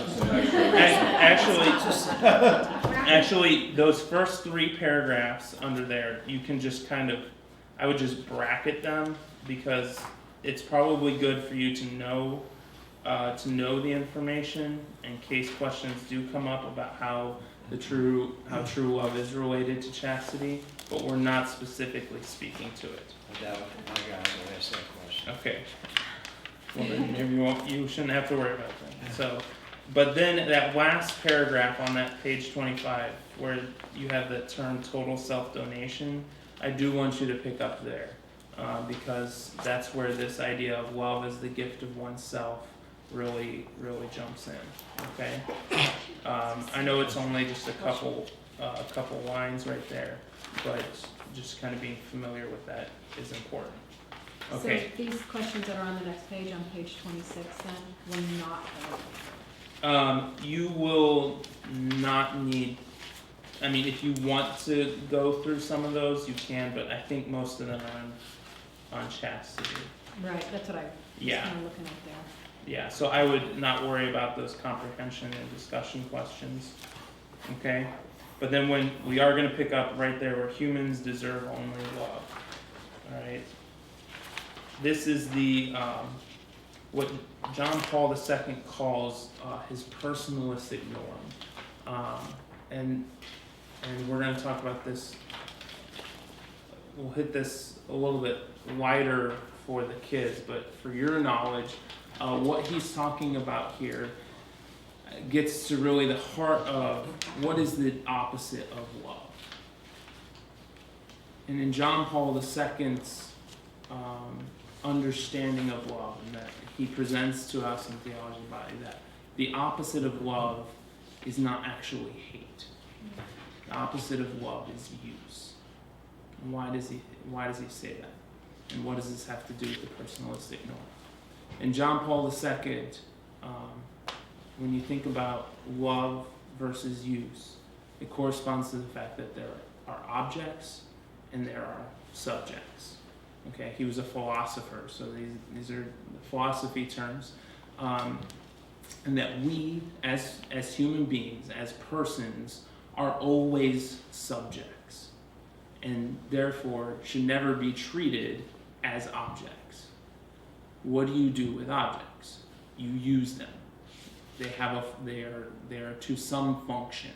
Speaker 1: Actually, those first 3 paragraphs under there, you can just I would just bracket them, because it's probably good for you to know the information in case questions do come up about how true love is related to chastity, but we're not specifically speaking to it.
Speaker 2: I doubt my guys will ask that question.
Speaker 1: Okay. Well, then maybe you shouldn't have to worry about that. So, but then that last paragraph on that page 25, where you have the term total self-donation, I do want you to pick up there, because that's where this idea of love as the gift of oneself really jumps in. Okay. I know it's only just a couple lines right there, but just kind of being familiar with that is important. Okay.
Speaker 3: So these questions that are on the next page, on page 26, then, will not cover.
Speaker 1: You will not need, if you want to go through some of those, you can, but I think most of them are on chastity.
Speaker 3: Right, that's what I was
Speaker 1: Yeah.
Speaker 3: kind of looking at there.
Speaker 1: Yeah, so I would not worry about those comprehension and discussion questions, okay? But then when we are going to pick up right there where humans deserve only love, all right? This is the what John Paul II calls his personalistic norm, and we're going to talk about this we'll hit this a little bit lighter for the kids, but for your knowledge, what he's talking about here gets to really the heart of what is the opposite of love. And in John Paul II's understanding of love, and that he presents to us in Theology Body, that the opposite of love is not actually hate. The opposite of love is use. And why does he say that? And what does this have to do with the personalistic norm? In John Paul II, when you think about love versus use, it corresponds to the fact that there are objects and there are subjects. Okay, he was a philosopher, so these are the philosophy terms, and that we, as human beings, as persons, are always subjects, and therefore should never be treated as objects. What do you do with objects? You use them. They are to some function,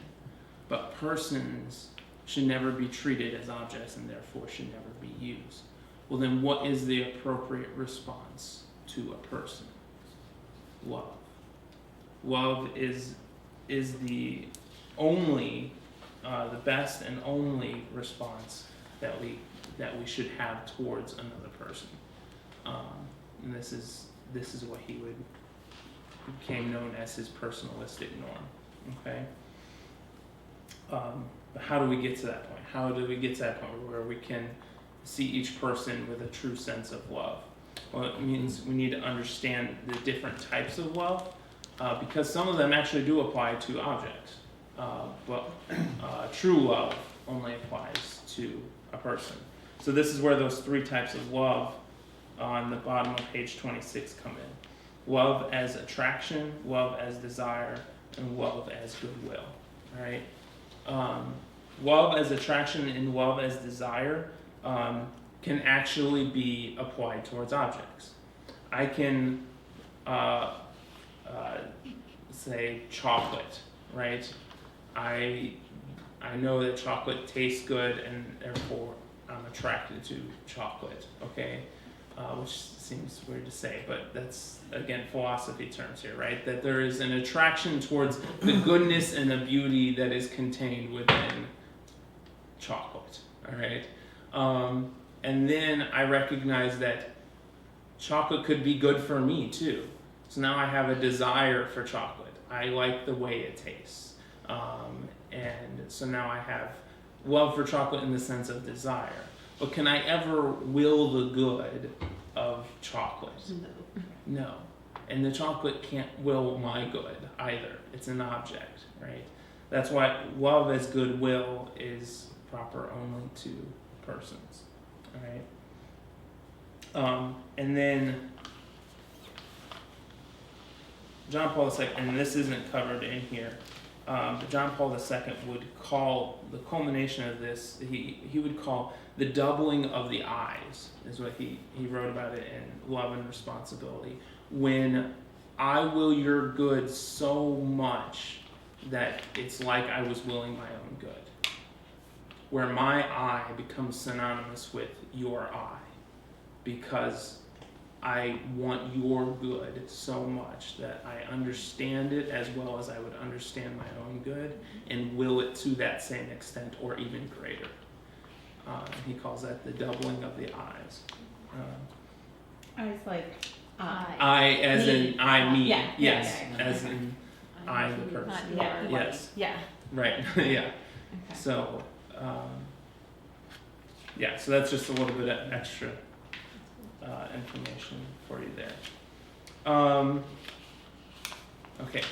Speaker 1: but persons should never be treated as objects and therefore should never be used. Well, then what is the appropriate response to a person? Love. Love is the only, the best and only response that we should have towards another person. And this is what he became known as his personalistic norm. Okay. But how do we get to that point? How do we get to that point where we can see each person with a true sense of love? Well, it means we need to understand the different types of love, because some of them actually do apply to objects. But true love only applies to a person. So this is where those three types of love on the bottom of page 26 come in. Love as attraction, love as desire, and love as goodwill. All right? Love as attraction and love as desire can actually be applied towards objects. I can say chocolate, right? I know that chocolate tastes good and therefore I'm attracted to chocolate, okay? Which seems weird to say, but that's, again, philosophy terms here, right? That there is an attraction towards the goodness and the beauty that is contained within chocolate, all right? And then I recognize that chocolate could be good for me too. So now I have a desire for chocolate. I like the way it tastes. And so now I have love for chocolate in the sense of desire. But can I ever will the good of chocolate? No. And the chocolate can't will my good either. It's an object, right? That's why love as goodwill is proper only to persons, all right? And then John Paul II, and this isn't covered in here, but John Paul II would call the culmination of this, he would call the doubling of the eyes, is what he wrote about it in Love and Responsibility. When I will your good so much that it's like I was willing my own good. Where my eye becomes synonymous with your eye. Because I want your good so much that I understand it as well as I would understand my own good and will it to that same extent or even greater. He calls that the doubling of the eyes.
Speaker 7: Eyes like
Speaker 1: I as in I me.
Speaker 7: Yeah,
Speaker 1: Yes.
Speaker 7: yeah.
Speaker 1: As in I the person.
Speaker 7: Yeah.
Speaker 1: Yes.
Speaker 7: Yeah.
Speaker 1: Right. Yeah.
Speaker 7: Okay.
Speaker 1: So yeah, so that's just a little bit of extra information for you there. Okay,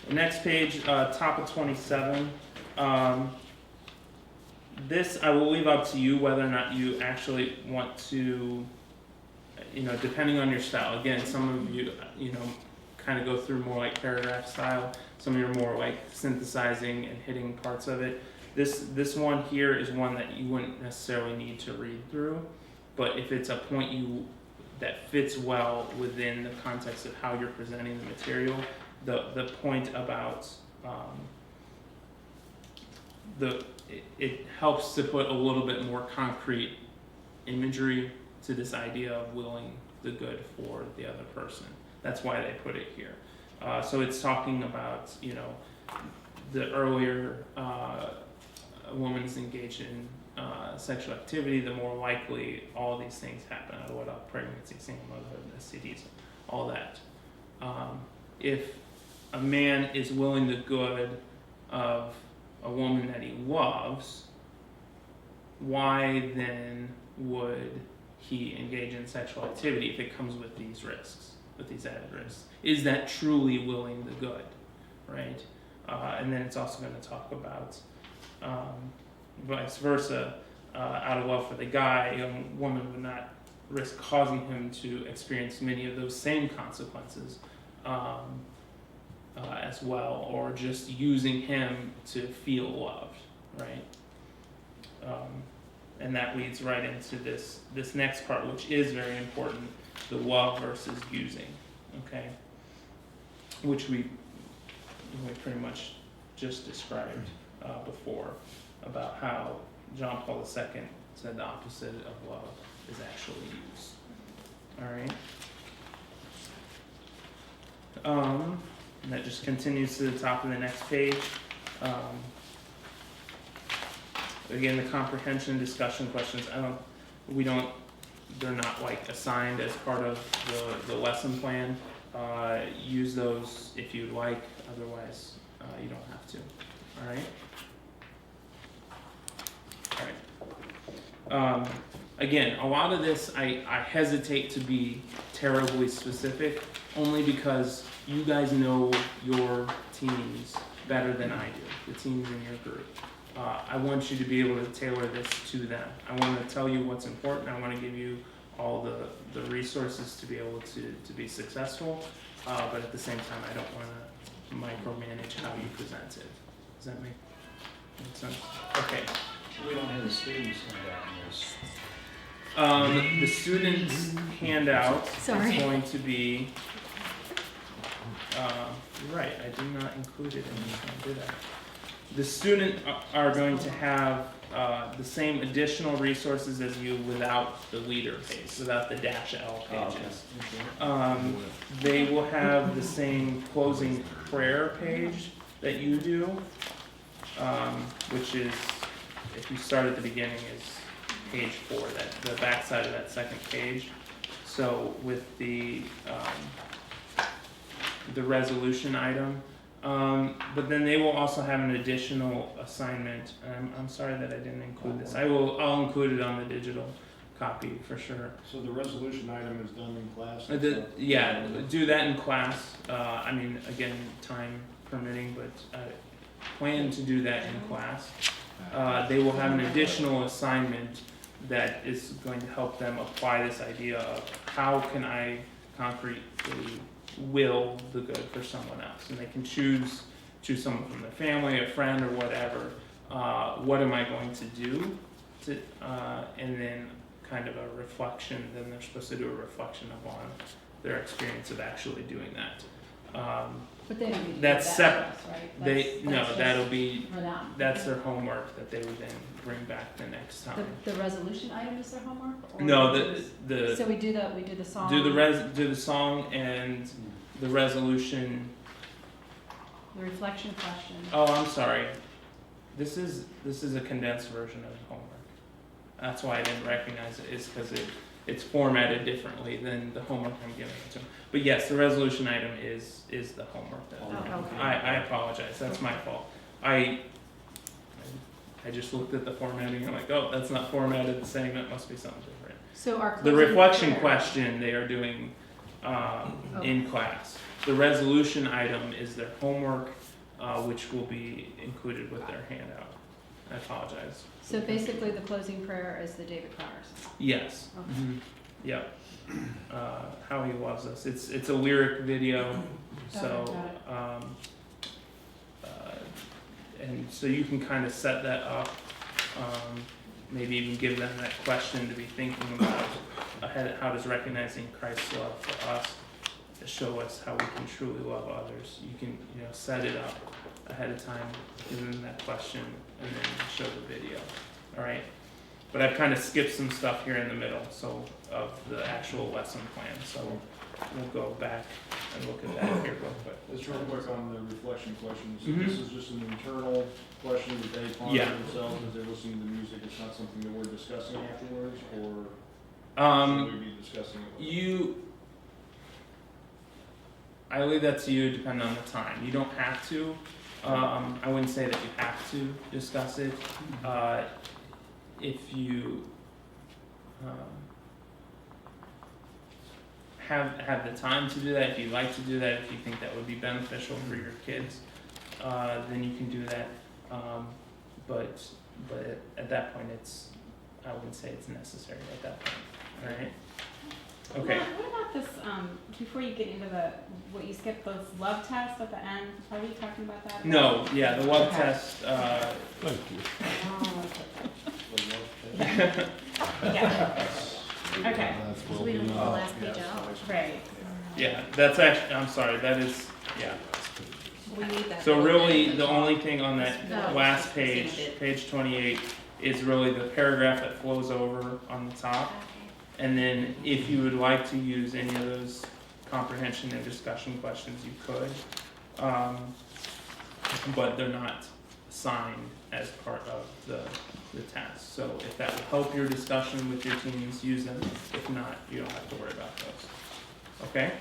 Speaker 1: the next page, top of 27. This I will leave up to you whether or not you actually want to, depending on your style. Again, some of you, kind of go through more like paragraph style. Some of you are more like synthesizing and hitting parts of it. This one here is one that you wouldn't necessarily need to read through, but if it's a point that fits well within the context of how you're presenting the material, the point about it helps to put a little bit more concrete imagery to this idea of willing the good for the other person. That's why they put it here. So it's talking about, you know, the earlier a woman's engaged in sexual activity, the more likely all of these things happen out of wedlock pregnancy, single motherhood, STDs, all that. If a man is willing the good of a woman that he loves, why then would he engage in sexual activity if it comes with these risks, with these added risks? Is that truly willing the good, right? And then it's also going to talk about vice versa. Out of love for the guy, a young woman would not risk causing him to experience many of those same consequences as well, or just using him to feel loved, right? And that leads right into this next part, which is very important, the love versus using, okay? Which we pretty much just described before, about how John Paul II said the opposite of love is actually use. All right. And that just continues to the top of the next page. Again, the comprehension discussion questions. They're not like assigned as part of the lesson plan. Use those if you'd like. Otherwise, you don't have to. All right. All right. Again, a lot of this I hesitate to be terribly specific, only because you guys know your teams better than I do, the teams in your group. I want you to be able to tailor this to them. I want to tell you what's important. I want to give you all the resources to be able to be successful, but at the same time, I don't want to micromanage how you present it. Does that make sense? Okay.
Speaker 2: We don't have the students handout in this.
Speaker 1: The student's handout is going to be, right, I did not include it in this one, did I? The student are going to have the same additional resources as you without the leader page, without the -L pages. They will have the same closing prayer page that you do, which is, if you start at the beginning, is page 4, the back side of that second page. So with the resolution item, but then they will also have an additional assignment. I'm sorry that I didn't include this. I'll include it on the digital copy for sure.
Speaker 6: So the resolution item is done in class?
Speaker 1: Yeah, do that in class. I mean, again, time permitting, but plan to do that in class. They will have an additional assignment that is going to help them apply this idea of how can I concretely will the good for someone else, and they can choose someone from their family, a friend, or whatever. What am I going to do and then kind of a reflection. Then they're supposed to do a reflection upon their experience of actually doing that.
Speaker 3: But they don't need to do
Speaker 1: That's
Speaker 3: that
Speaker 1: separate.
Speaker 3: for us, right?
Speaker 1: That'll be
Speaker 3: For them.
Speaker 1: that's their homework that they would then bring back the next time.
Speaker 3: The resolution item is their homework? Or
Speaker 1: No,
Speaker 3: the. So we do the song.
Speaker 1: do the song and the resolution.
Speaker 3: The reflection question.
Speaker 1: Oh, I'm sorry. This is a condensed version of the homework. That's why I didn't recognize it. It's because it's formatted differently than the homework I'm giving it to them. But yes, the resolution item is the homework.
Speaker 3: Okay.
Speaker 1: I apologize. That's my fault. I just looked at the formatting and I'm like, oh, that's not formatted the same. That must be something different.
Speaker 3: So our
Speaker 1: The
Speaker 3: closing
Speaker 1: reflection
Speaker 3: prayer-
Speaker 1: question they are doing in class. The resolution item is their homework, which will be included with their handout. I apologize.
Speaker 3: So basically, the closing prayer is the David Flowers.
Speaker 1: Yes.
Speaker 3: Okay.
Speaker 1: Yep. How he loves us. It's a lyric video, so
Speaker 3: Got
Speaker 1: and so you can kind of set that up. Maybe even give them that question to be thinking about ahead. How does recognizing Christ's love for us show us how we can truly love others? You can set it up ahead of time, give them that question, and then show the video. All right. but I've kind of skipped some stuff here in the middle, so, of the actual lesson plan, so we'll go back and look at that here real quick.
Speaker 6: Just real quick on the reflection questions,
Speaker 1: Mhm.
Speaker 6: this is just an internal question that they ponder
Speaker 1: Yeah.
Speaker 6: themselves as they're listening to music, it's not something that we're discussing afterwards, or should we be discussing it?
Speaker 1: I leave that to you, depending on the time. You don't have to. I wouldn't say that you have to discuss it. If you have the time to do that, if you'd like to do that, if you think that would be beneficial for your kids, then you can do that. But at that point, I wouldn't say it's necessary at that point. All right. Okay.
Speaker 9: What about this, before you get into what you skipped, those love tests at the end, are we talking about that?
Speaker 1: No, yeah, the love
Speaker 9: Okay.
Speaker 1: test,
Speaker 4: Thank you.
Speaker 9: Yeah, okay,
Speaker 5: So we don't need the last page out.
Speaker 9: right.
Speaker 1: yeah, that's actually, I'm sorry, that is, yeah.
Speaker 5: We need that.
Speaker 1: So really, the only thing on that
Speaker 5: No.
Speaker 1: last page, page 28, is really the paragraph that flows over on the top. And then if you would like to use any of those comprehension and discussion questions, you could. But they're not assigned as part of the test. So if that will help your discussion with your teams, use them. If not, you don't have to worry about those. Okay?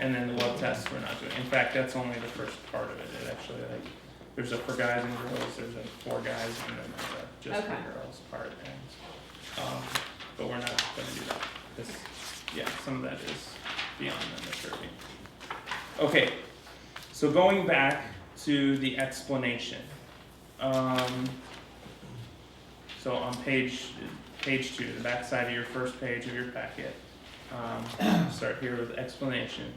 Speaker 1: And then the love tests we're not doing. In fact, that's only the first part of it. It actually, like, there's a for guys and girls, there's a for guys, and then there's a just
Speaker 9: Okay.
Speaker 1: for girls part. And, but we're not gonna do that. This, yeah, some of that is beyond the maturity. Okay, so going back to the explanation. So on page 2, the back side of your first page of your packet, start here with explanation.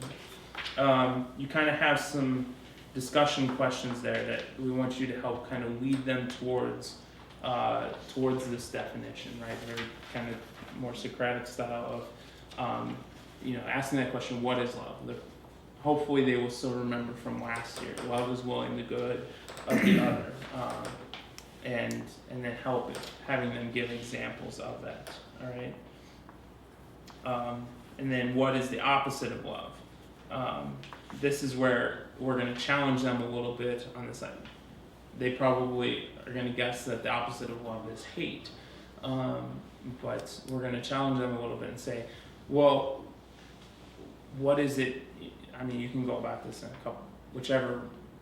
Speaker 1: You kind of have some discussion questions there that we want you to help kind of lead them towards this definition, right? Very kind of more Socratic style of, asking that question, what is love? Hopefully they will still remember from last year. Love is willing the good of the other. And then having them give examples of that, all right? And then what is the opposite of love? This is where we're going to challenge them a little bit on this side. They probably are going to guess that the opposite of love is hate. But we're going to challenge them a little bit and say, well, what is it? I mean, you can go about this in whichever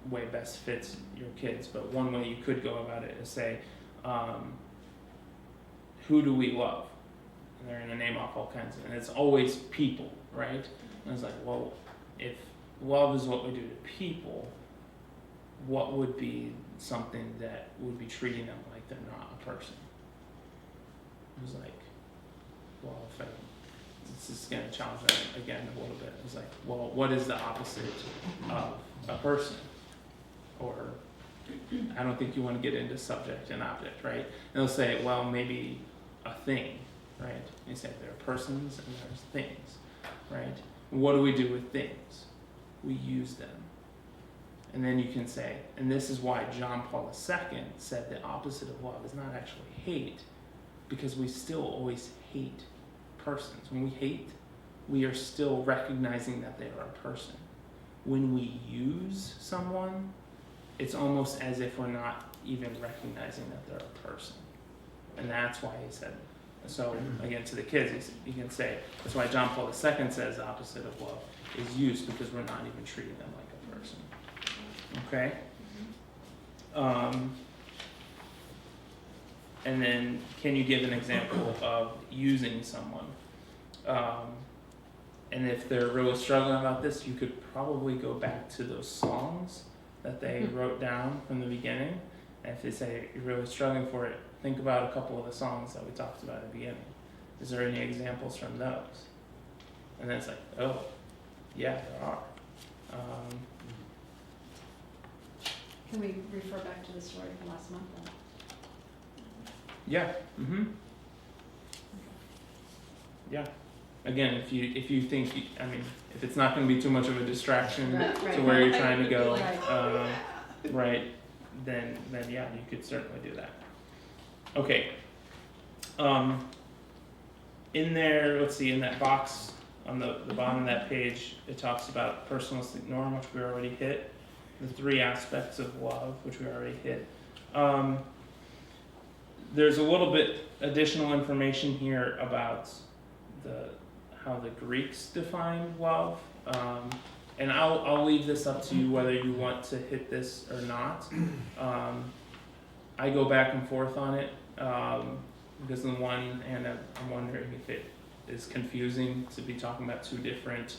Speaker 1: way best fits your kids, but one way you could go about it is say, who do we love? And they're going to name off all kinds of, and it's always people, right? And it's like, well, if love is what we do to people, what would be something that would be treating them like they're not a person? It was like, well, this is going to challenge them again a little bit. It was like, well, what is the opposite of a person? Or I don't think you want to get into subject and object, right? And they'll say, well, maybe a thing, right? And you say there are persons and there's things, right? And what do we do with things? We use them. And then you can say, and this is why John Paul II said the opposite of love is not actually hate, because we still always hate persons. When we hate, we are still recognizing that they are a person. When we use someone, it's almost as if we're not even recognizing that they're a person. And that's why he said, so again, to the kids, you can say, that's why John Paul II says the opposite of love is use, because we're not even treating them like a person. Okay? And then, can you give an example of using someone? And if they're really struggling about this, you could probably go back to those songs that they wrote down from the beginning. And if they say you're really struggling for it, think about a couple of the songs that we talked about at the beginning. Is there any examples from those? And then it's like, oh, yeah, there are.
Speaker 3: Can we refer back to the story from last month then?
Speaker 1: Yeah. Mm-hmm. Yeah. Again, if you think, if it's not going to be too much of a distraction
Speaker 3: Right.
Speaker 1: to where you're trying to go,
Speaker 3: Right.
Speaker 1: right, then yeah, you could certainly do that. Okay. In there, let's see, in that box on the bottom of that page, it talks about personalistic norm, which we already hit. The 3 aspects of love, which we already hit. There's a little bit additional information here about how the Greeks defined love. And I'll leave this up to you whether you want to hit this or not. I go back and forth on it because on one hand I'm wondering if it is confusing to be talking about two different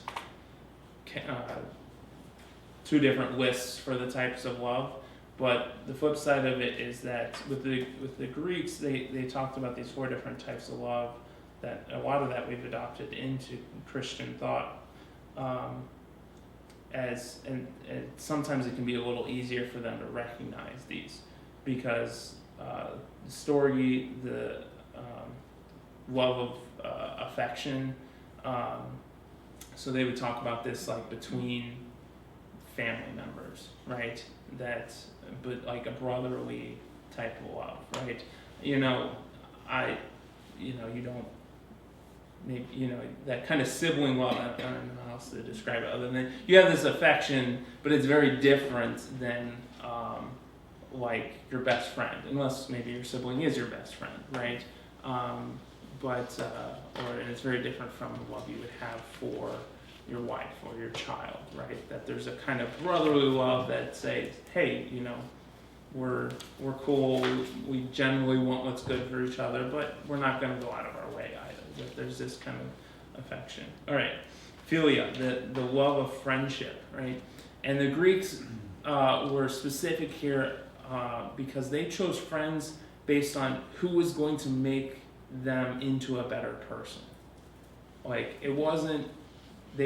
Speaker 1: lists for the types of love. But the flip side of it is that with the Greeks, they talked about these 4 different types of love. That a lot of that we've adopted into Christian thought. And sometimes it can be a little easier for them to recognize these because the love of affection. So they would talk about this like between family members, right? But like a brotherly type of love, right? You don't maybe, that kind of sibling love, I don't know how else to describe it other than you have this affection, but it's very different than like your best friend, unless maybe your sibling is your best friend, right? And it's very different from the love you would have for your wife or your child, right? That there's a kind of brotherly love that says, hey, we're cool, we generally want what's good for each other, but we're not going to go out of our way either. That there's this kind of affection. All right, philia, the love of friendship, right? And the Greeks were specific here because they chose friends based on who was going to make them into a better person. Like they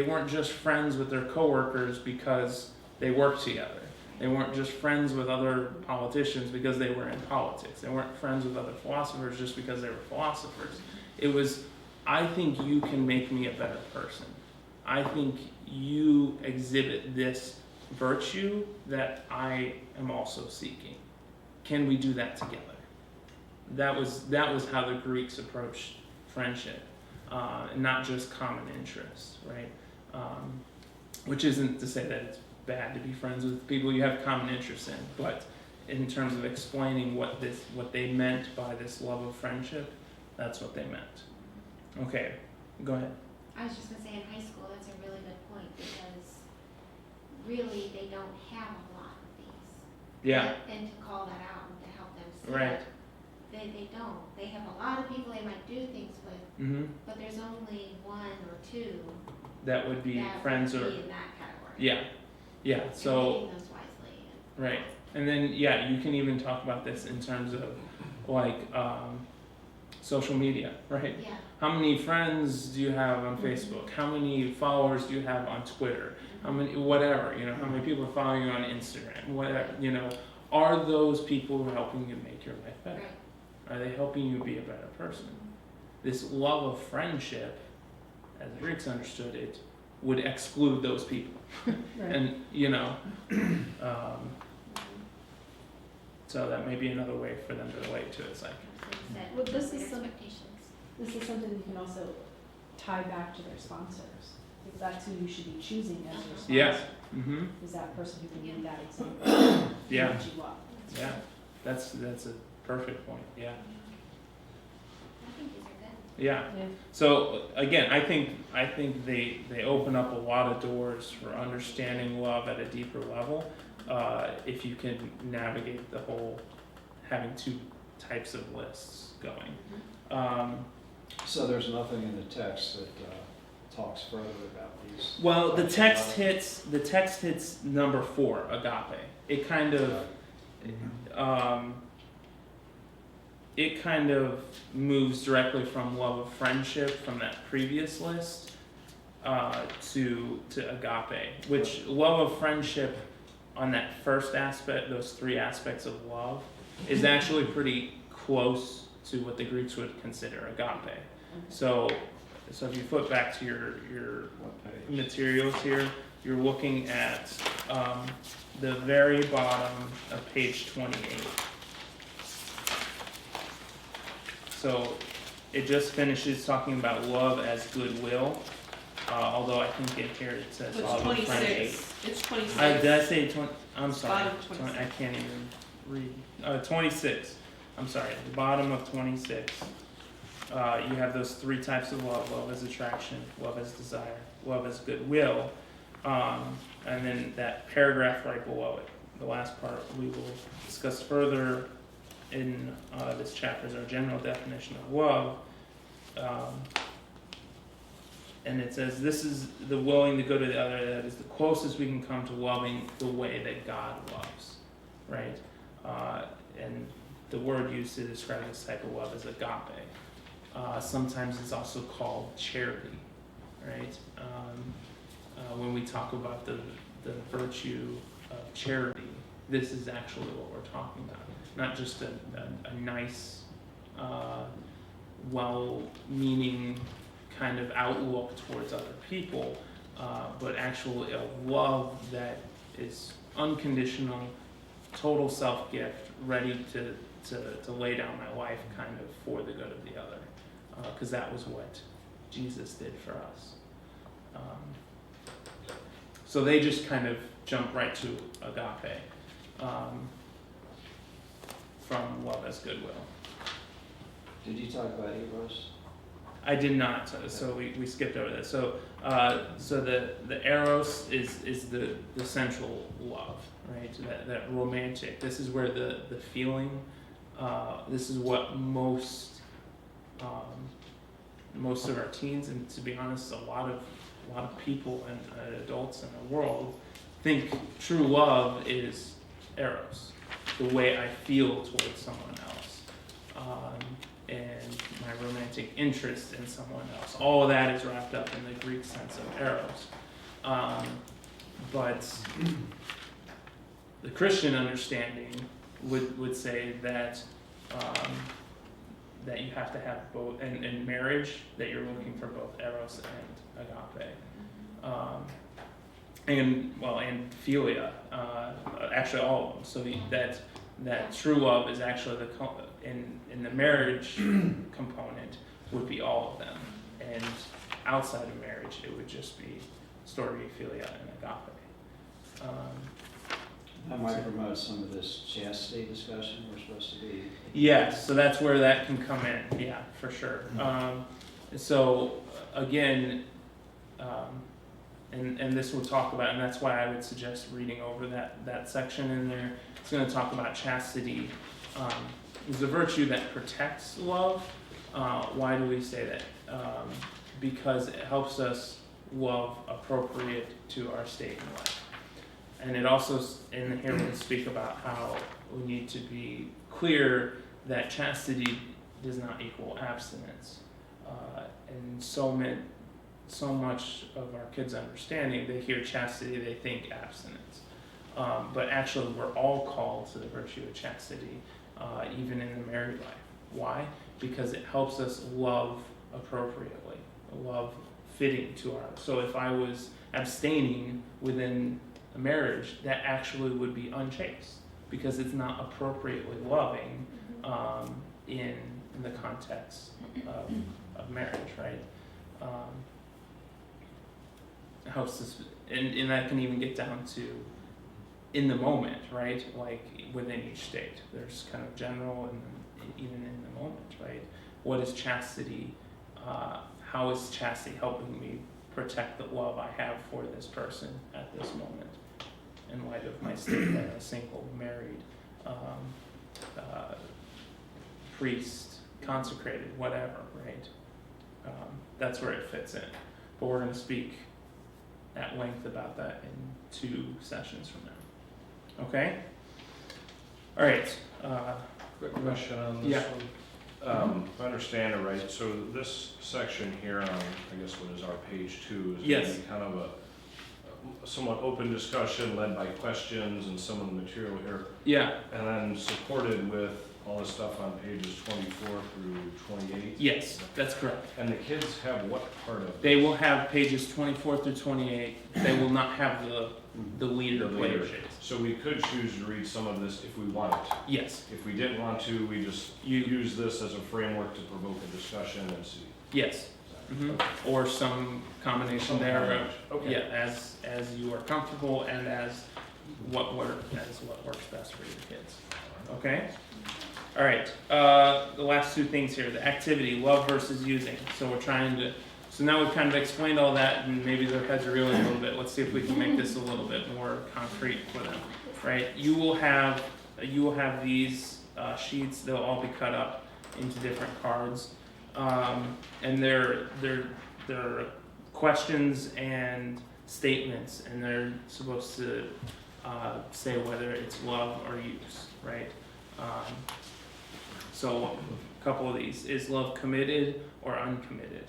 Speaker 1: weren't just friends with their coworkers because they worked together. They weren't just friends with other politicians because they were in politics. They weren't friends with other philosophers just because they were philosophers. It was, I think you can make me a better person. I think you exhibit this virtue that I am also seeking. Can we do that together? That was how the Greeks approached friendship, and not just common interests, right? Which isn't to say that it's bad to be friends with people you have common interests in, but in terms of explaining what they meant by this love of friendship, that's what they meant. Okay, go ahead.
Speaker 8: I was just gonna say in high school, that's a really good point because really they don't have a lot of these.
Speaker 1: Yeah.
Speaker 8: And to call that out and to help them see
Speaker 1: Right.
Speaker 8: it, they don't. They have a lot of people they might do things with,
Speaker 1: Mm-hmm.
Speaker 8: but there's only 1 or 2
Speaker 1: That would be
Speaker 8: that
Speaker 1: friends
Speaker 8: would
Speaker 1: or
Speaker 8: be in that category.
Speaker 1: yeah.
Speaker 8: And
Speaker 1: So
Speaker 8: picking those wisely.
Speaker 1: right, and then you can even talk about this in terms of like social media, right?
Speaker 8: Yeah.
Speaker 1: How many friends do you have on Facebook? How many followers do you have on Twitter? How many, whatever, how many people are following you on Instagram? Whatever, are those people helping you make your life better?
Speaker 8: Right.
Speaker 1: Are they helping you be a better person? This love of friendship, as the Greeks understood it, would exclude those people.
Speaker 3: Right.
Speaker 1: And, so that may be another way for them to relate to it. It's like,
Speaker 8: Set
Speaker 9: Well, this
Speaker 8: great
Speaker 9: is some-
Speaker 8: expectations.
Speaker 9: This is something you can also tie back to their sponsors. If that's who you should be choosing as your sponsor.
Speaker 1: yeah, mm-hmm,
Speaker 9: Is that person who can lead that example?
Speaker 1: yeah,
Speaker 9: Lift you up.
Speaker 1: yeah. That's a perfect point, yeah.
Speaker 8: I think these are good.
Speaker 1: Yeah.
Speaker 9: Yeah.
Speaker 1: So again, I think they open up a lot of doors for understanding love at a deeper level. If you can navigate the whole having 2 types of lists going.
Speaker 2: So there's nothing in the text that talks further about these.
Speaker 1: Well, the
Speaker 2: types of
Speaker 1: text hits number 4, agape. It kind of moves directly from love of friendship from that previous list to agape, which love of friendship on that first aspect, those 3 aspects of love, is actually pretty close to what the Greeks would consider agape. So if you flip back to your
Speaker 2: what page?
Speaker 1: materials here, you're looking at the very bottom of page 28. So it just finishes talking about love as goodwill. Although I think in here it says
Speaker 7: It's
Speaker 1: love of friendship.
Speaker 7: 26. It's 26.
Speaker 1: Did I say 20? I'm sorry.
Speaker 7: Bottom 26.
Speaker 1: I can't even read. 26. I'm sorry. The bottom of 26. You have those three types of love: love as attraction, love as desire, love as goodwill. And then that paragraph right below it, the last part, we will discuss further in this chapter, is our general definition of love. And it says, this is the willing to go to the other, that is the closest we can come to loving the way that God loves, right? And the word used to describe this type of love is agape. Sometimes it's also called charity, right? When we talk about the virtue of charity, this is actually what we're talking about. Not just a nice, well-meaning kind of outlook towards other people, but actually a love that is unconditional, total self-gift, ready to lay down my life kind of for the good of the other, because that was what Jesus did for us. So they just kind of jump right to agape, from love as goodwill.
Speaker 2: Did you talk about eros?
Speaker 1: I did not, so we skipped over that. So the eros is the central love, right? That romantic. This is where the feeling. This is what most of our teens, and to be honest, a lot of people and adults in the world think true love is eros, the way I feel towards someone else. And my romantic interest in someone else. All of that is wrapped up in the Greek sense of eros. But the Christian understanding would say that that you have to have both, and in marriage, that you're looking for both eros and agape. And philia, actually all of them. So that true love is actually in the marriage component would be all of them, and outside of marriage it would just be storge, philia, and agape.
Speaker 2: That might promote some of this chastity discussion we're supposed to be.
Speaker 1: Yes, so that's where that can come in. Yeah, for sure. So again, and this will talk about, and that's why I would suggest reading over that section in there. It's going to talk about chastity. Is a virtue that protects love. Why do we say that? Because it helps us love appropriate to our state in life. And it also, in here, we speak about how we need to be clear that chastity does not equal abstinence. And so much of our kids' understanding, they hear chastity, they think abstinence. But actually, we're all called to the virtue of chastity. Even in the married life. Why? Because it helps us love appropriately, love fitting to our. So if I was abstaining within a marriage, that actually would be unchaste, because it's not appropriately loving in the context of marriage, right? It helps us, and that can even get down to in the moment, right? Like within each state, there's kind of general and then even in the moment, right? What is chastity? How is chastity helping me protect the love I have for this person at this moment, in light of my state as a single, married, priest, consecrated, whatever, right? That's where it fits in. But we're going to speak at length about that in 2 sessions from now. Okay? All right.
Speaker 4: Quick question on this
Speaker 1: Yeah.
Speaker 4: one. If I understand it right, so this section here on, I guess what is our page 2 is
Speaker 1: Yes.
Speaker 4: gonna be kind of a somewhat open discussion led by questions and some of the material here,
Speaker 1: Yeah.
Speaker 4: and then supported with all the stuff on pages 24 through 28?
Speaker 1: Yes, that's correct.
Speaker 4: And the kids have what part of it?
Speaker 1: They will have pages 24 through 28. They will not have the leader
Speaker 4: The
Speaker 1: player
Speaker 4: leader.
Speaker 1: shades.
Speaker 4: So we could choose to read some of this if we wanted.
Speaker 1: Yes,
Speaker 4: If we didn't want to, we just use this as a framework to provoke a discussion and see.
Speaker 1: yes. Or some combination
Speaker 4: Some
Speaker 1: there.
Speaker 4: combination. Okay.
Speaker 1: Yeah, as you are comfortable and as what works best for your kids. Okay? All right. The last two things here, the activity, love versus using. So we're trying to, so now we've kind of explained all that and maybe their heads are reeling a little bit. Let's see if we can make this a little bit more concrete for them. Right? You will have these sheets. They'll all be cut up into different cards. And they're questions and statements, and they're supposed to say whether it's love or use, right? So a couple of these. Is love committed or uncommitted?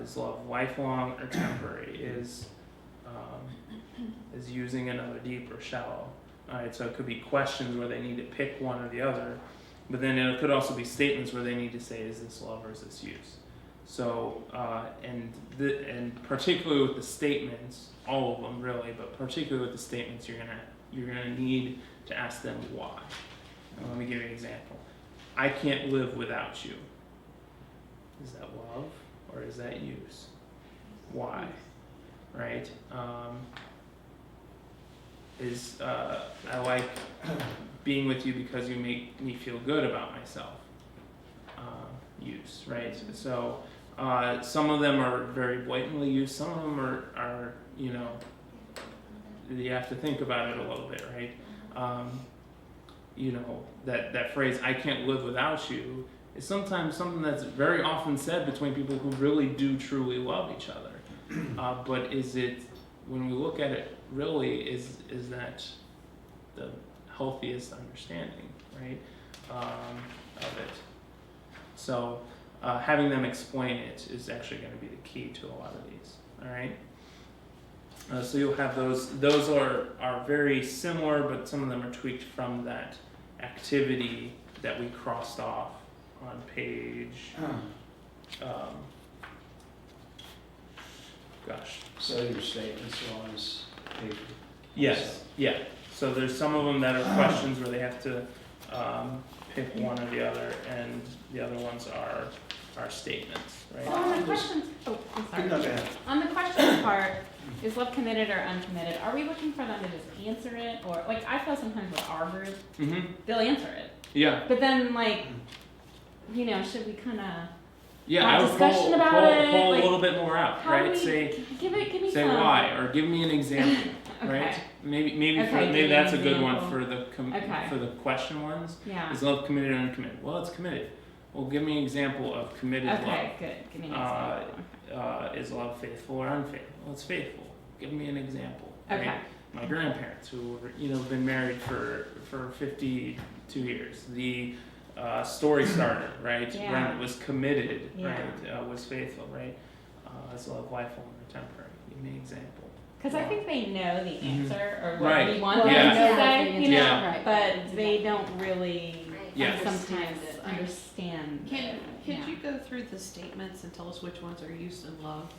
Speaker 1: Is love lifelong or temporary? Is using another deep or shallow? All right, so it could be questions where they need to pick one or the other, but then it could also be statements where they need to say, is this love or is this use? So, and particularly with the statements, all of them really, but particularly with the statements, you're gonna need to ask them why. And let me give you an example. I can't live without you. Is that love or is that use? Why? Right? I like being with you because you make me feel good about myself. Use, right? So some of them are very blatantly used. Some of them are you know, you have to think about it a little bit, right? You know, that phrase, I can't live without you, is sometimes something that's very often said between people who really do truly love each other. But is it, when we look at it, really, is that the healthiest understanding, right, of it? So having them explain it is actually going to be the key to a lot of these, all right? So you'll have those. Those are very similar, but some of them are tweaked from that activity that we crossed off on page.
Speaker 2: So your statements are on this paper?
Speaker 1: Yes. Yeah. So there's some of them that are questions where they have to pick one or the other, and the other ones are statements, right?
Speaker 10: So on the questions, I'm sorry.
Speaker 2: No, go ahead.
Speaker 10: On the questions part, is love committed or uncommitted? Are we looking for them to just answer it, or like I feel sometimes with our group, they'll answer it,
Speaker 1: Yeah.
Speaker 10: but then like, you know, should we kind of
Speaker 1: Yeah.
Speaker 10: have
Speaker 1: I would
Speaker 10: discussion
Speaker 1: pull
Speaker 10: about it?
Speaker 1: a
Speaker 10: Like,
Speaker 1: little bit more out,
Speaker 10: how
Speaker 1: right?
Speaker 10: do we
Speaker 1: Say
Speaker 10: give me
Speaker 1: say
Speaker 10: some
Speaker 1: why, or give me an example,
Speaker 10: Okay.
Speaker 1: right? Maybe
Speaker 10: Okay, give
Speaker 1: maybe
Speaker 10: me
Speaker 1: that's a
Speaker 10: an
Speaker 1: good one
Speaker 10: example.
Speaker 1: for the
Speaker 10: Okay.
Speaker 1: for the question ones.
Speaker 10: Yeah.
Speaker 1: Is love committed or uncommitted? Well, it's committed. Well, give me an example of committed
Speaker 10: Okay. Good. Give me an example.
Speaker 1: love. Is love faithful or unfaithful? Well, it's faithful. Give me an example. Right?
Speaker 10: Okay.
Speaker 1: My grandparents, who were, been married for 52 years. The story starter, right?
Speaker 10: Yeah.
Speaker 1: Brent was committed,
Speaker 10: Yeah.
Speaker 1: right? Was faithful, right? Is love lifelong or temporary? Give me an example.
Speaker 10: Because I think they know the answer or what
Speaker 1: Right.
Speaker 10: we want
Speaker 1: Yeah.
Speaker 10: them to
Speaker 9: Yeah.
Speaker 10: say, you know,
Speaker 1: Yeah.
Speaker 9: Right.
Speaker 10: but they don't really
Speaker 1: Yeah.
Speaker 10: sometimes
Speaker 7: Right.
Speaker 10: understand.
Speaker 7: Could
Speaker 10: yeah.
Speaker 7: you go through the statements and tell us which ones are use and love?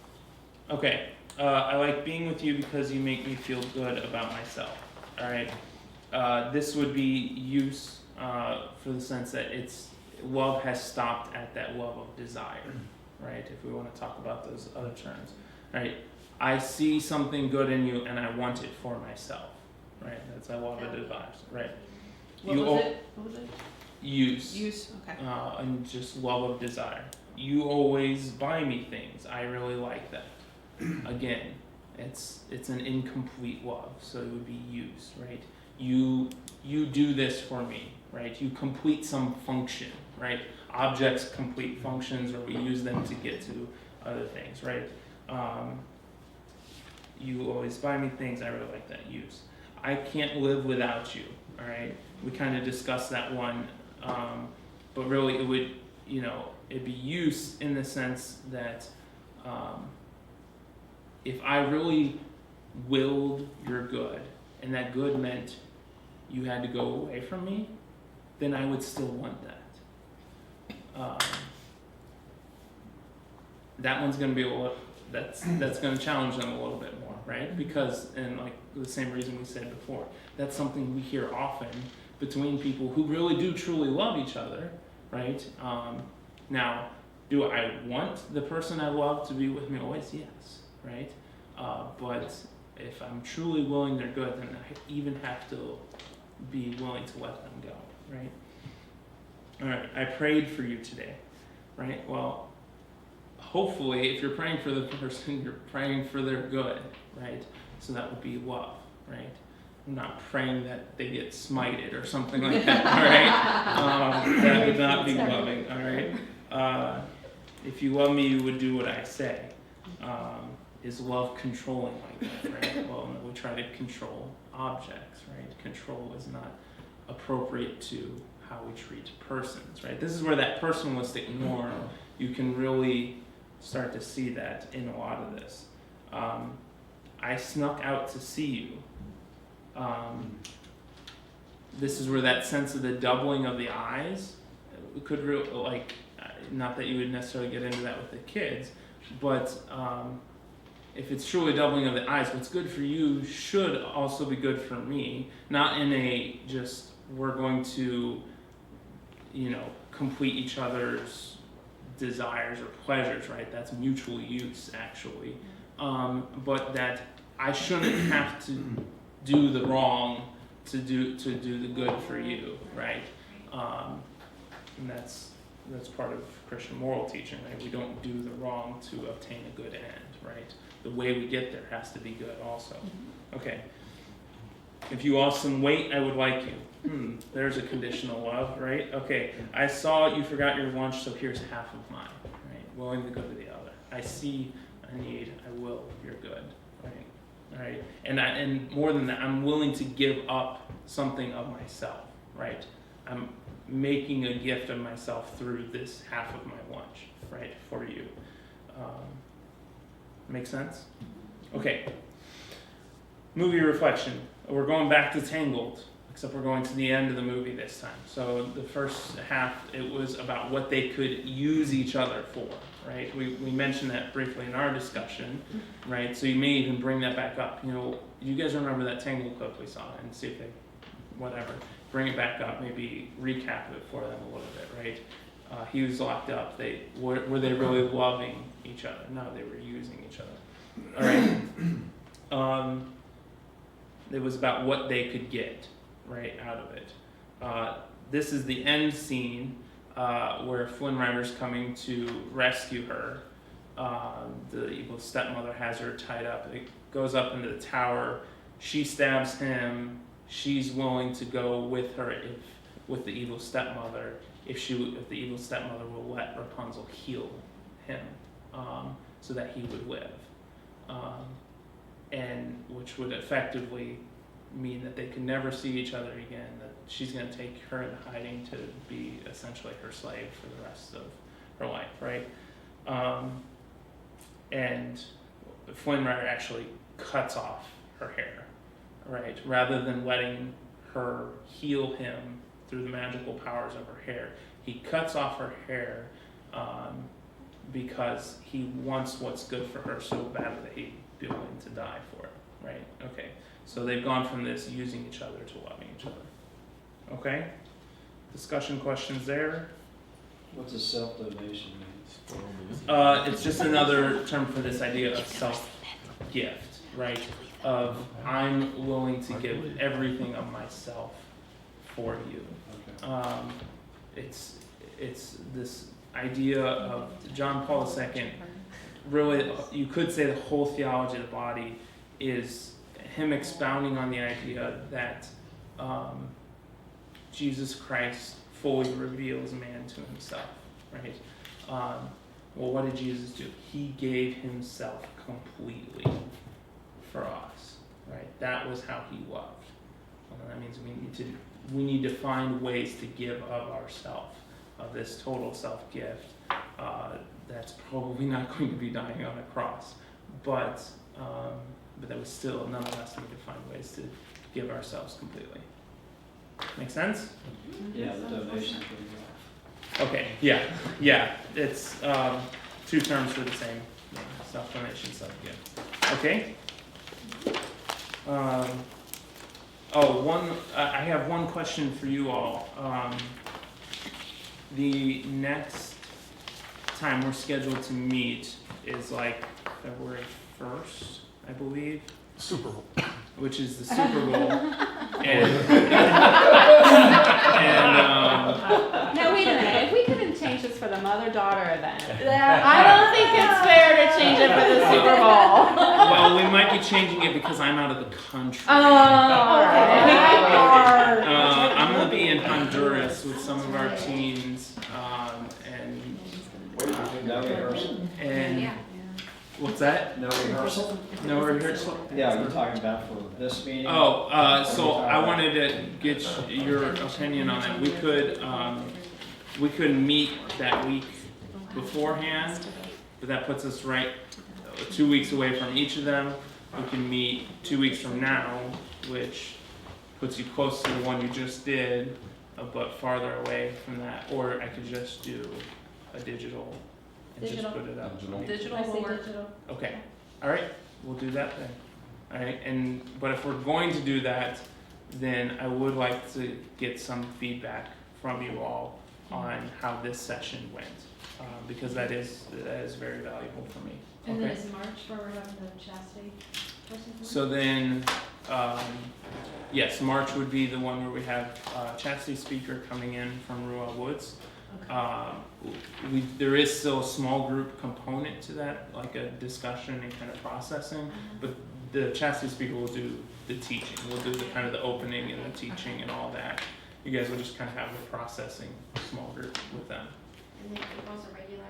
Speaker 1: Okay. I like being with you because you make me feel good about myself. All right. This would be use for the sense that love has stopped at that love of desire, right? If we want to talk about those other terms, right? I see something good in you and I want it for myself, right? That's I love it advice, right?
Speaker 7: What was it?
Speaker 1: Use.
Speaker 7: Use, okay.
Speaker 1: And just love of desire. You always buy me things. I really like that. Again, it's an incomplete love, so it would be use, right? You do this for me, right? You complete some function, right? Objects complete functions, or we use them to get to other things, right? You always buy me things. I really like that. Use. I can't live without you. All right. We kind of discussed that one, but really it would, it'd be use in the sense that if I really willed your good, and that good meant you had to go away from me, then I would still want that. That one's going to be that's going to challenge them a little bit more, right? Because, and like the same reason we said before, that's something we hear often between people who really do truly love each other, right? Now, do I want the person I love to be with me always? Yes, right? But if I'm truly willing they're good, then I even have to be willing to let them go, right? All right, I prayed for you today, right? Well, hopefully, if you're praying for the person, you're praying for their good, right? So that would be love, right? I'm not praying that they get smited or something like that, all right? That would not be loving, all right? If you love me, you would do what I say. Is love controlling like that, right? Well, no, we try to control objects, right? Control is not appropriate to how we treat persons, right? This is where that personalistic norm, you can really start to see that in a lot of this. I snuck out to see you. This is where that sense of the doubling of the eyes could really, like, not that you would necessarily get into that with the kids, but if it's truly doubling of the eyes, what's good for you should also be good for me. Not in a just, we're going to, complete each other's desires or pleasures, right? That's mutual use, actually. But that I shouldn't have to do the wrong to do the good for you, right? And that's part of Christian moral teaching, right? We don't do the wrong to obtain a good end, right? The way we get there has to be good also. Okay. If you lost some weight, I would like you. There's a conditional love, right? Okay. I saw you forgot your lunch, so here's half of mine, right? Willing to go to the other. I see a need, I will, you're good, right? All right. And more than that, I'm willing to give up something of myself, right? I'm making a gift of myself through this half of my lunch, right, for you. Make sense? Okay. Movie reflection. We're going back to Tangled, except we're going to the end of the movie this time. So the first half, it was about what they could use each other for, right? We mentioned that briefly in our discussion, right? So you may even bring that back up. You guys remember that Tangled clip we saw and see if they, whatever, bring it back up, maybe recap it for them a little bit, right? He was locked up. Were they really loving each other? No, they were using each other. All right. It was about what they could get, right, out of it. This is the end scene where Flynn Rider's coming to rescue her. The evil stepmother has her tied up. It goes up into the tower. She stabs him. She's willing to go with her with the evil stepmother if the evil stepmother will let Rapunzel heal him so that he would live. And which would effectively mean that they could never see each other again, that she's going to take her into hiding to be essentially her slave for the rest of her life, right? And Flynn Rider actually cuts off her hair, right? Rather than letting her heal him through the magical powers of her hair, he cuts off her hair because he wants what's good for her so badly that he'd be willing to die for it, right? Okay, so they've gone from this using each other to loving each other. Okay? Discussion questions there?
Speaker 2: What does self-donation mean?
Speaker 1: It's just another term for this idea of self-gift, right? Of I'm willing to give everything of myself for you. It's this idea of John Paul II. Really, you could say the whole theology of the body is him expounding on the idea that Jesus Christ fully reveals man to himself, right? Well, what did Jesus do? He gave himself completely for us, right? That was how he loved. Well, that means we need to find ways to give of ourselves, of this total self-gift. That's probably not going to be dying on a cross, but that was still, nonetheless, we need to find ways to give ourselves completely. Make sense?
Speaker 2: Yeah, the donations would be off.
Speaker 1: Okay, yeah, it's, two terms for the same thing, self-donation, self-gift. Okay? I have one question for you all. The next time we're scheduled to meet is like February 1st, I believe.
Speaker 6: Super Bowl.
Speaker 1: Which is the Super Bowl. and
Speaker 10: No, wait a minute. If we couldn't change this for the mother-daughter event, I don't think it's fair to change it for the Super Bowl.
Speaker 1: well, we might be changing it because I'm out of the country. I'm gonna be in Honduras with some of our teens,
Speaker 2: No rehearsal?
Speaker 1: and
Speaker 8: Yeah.
Speaker 1: what's that?
Speaker 2: No rehearsal?
Speaker 1: No rehearsal?
Speaker 2: Yeah, you're talking about for this meeting?
Speaker 1: So I wanted to get your opinion on that. We could meet that week beforehand, but that puts us right 2 weeks away from each of them. We can meet 2 weeks from now, which puts you close to the one you just did, but farther away from that. Or I could just do a digital and
Speaker 10: Digital.
Speaker 1: just put it up.
Speaker 7: Digital
Speaker 9: I
Speaker 7: will
Speaker 9: say
Speaker 7: work.
Speaker 9: digital.
Speaker 1: Okay, all right, we'll do that then. All right, but if we're going to do that, then I would like to get some feedback from you all on how this session went, because that is very valuable for me.
Speaker 9: And then
Speaker 1: Okay.
Speaker 9: is March where we're having the chastity person?
Speaker 1: So then, yes, March would be the one where we have chastity speaker coming in from Ruel Woods.
Speaker 9: Okay.
Speaker 1: There is still a small group component to that, like a discussion and kind of processing, but the chastity speaker will do the teaching. We'll do the kind of the opening and the teaching and all that. You guys will just kind of have the processing small group with them.
Speaker 8: And then April's a regular.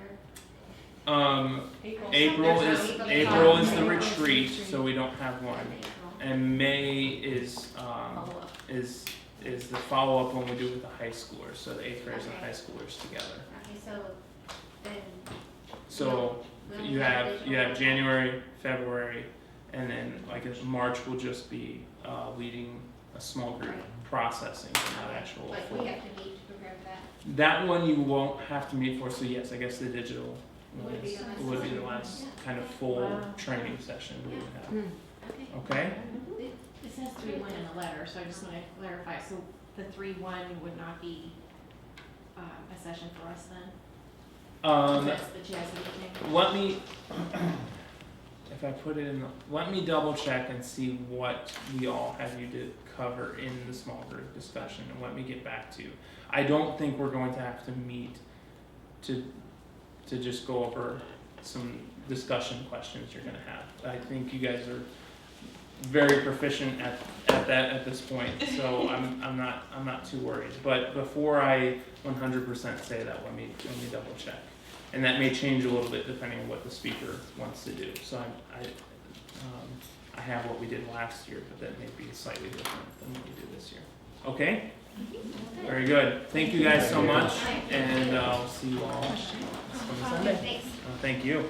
Speaker 1: April
Speaker 8: There's
Speaker 1: is
Speaker 8: no
Speaker 1: April is the
Speaker 8: April
Speaker 1: retreat, so we don't have one.
Speaker 8: in April.
Speaker 1: And May is
Speaker 8: Follow up.
Speaker 1: is the follow up when we do it with the high schoolers, so the 8th graders and
Speaker 8: Okay.
Speaker 1: high schoolers together.
Speaker 8: Okay, so then.
Speaker 1: So
Speaker 8: we'll
Speaker 1: you
Speaker 8: have
Speaker 1: have
Speaker 8: digital.
Speaker 1: January, February, and then like March will just be leading a small group
Speaker 8: Right.
Speaker 1: processing, not actual.
Speaker 8: Like
Speaker 1: full.
Speaker 8: we have to meet to prepare for that.
Speaker 1: That one you won't have to meet for. So yes, I guess the digital
Speaker 8: Would be the last
Speaker 1: would be the
Speaker 8: one.
Speaker 1: last
Speaker 8: Yeah.
Speaker 1: kind of full
Speaker 9: Wow.
Speaker 1: training session we would have.
Speaker 8: Okay.
Speaker 1: Okay.
Speaker 11: It says 3-1 in the letter, so I just want to clarify, so the 3-1 would not be a session for us then? That's the chastity thing?
Speaker 1: Let me, if I put it in, let me double check and see what we all have you to cover in the small group discussion, and let me get back to you. I don't think we're going to have to meet to just go over some discussion questions you're gonna have. I think you guys are very proficient at that at this point, so I'm not too worried. But before I 100% say that, let me double check, and that may change a little bit depending on what the speaker wants to do. So I have what we did last year, but that may be slightly different than what we did this year. Okay, very good. Thank you guys so much, and I'll see you all this coming Sunday.
Speaker 8: Thanks.
Speaker 1: Thank you.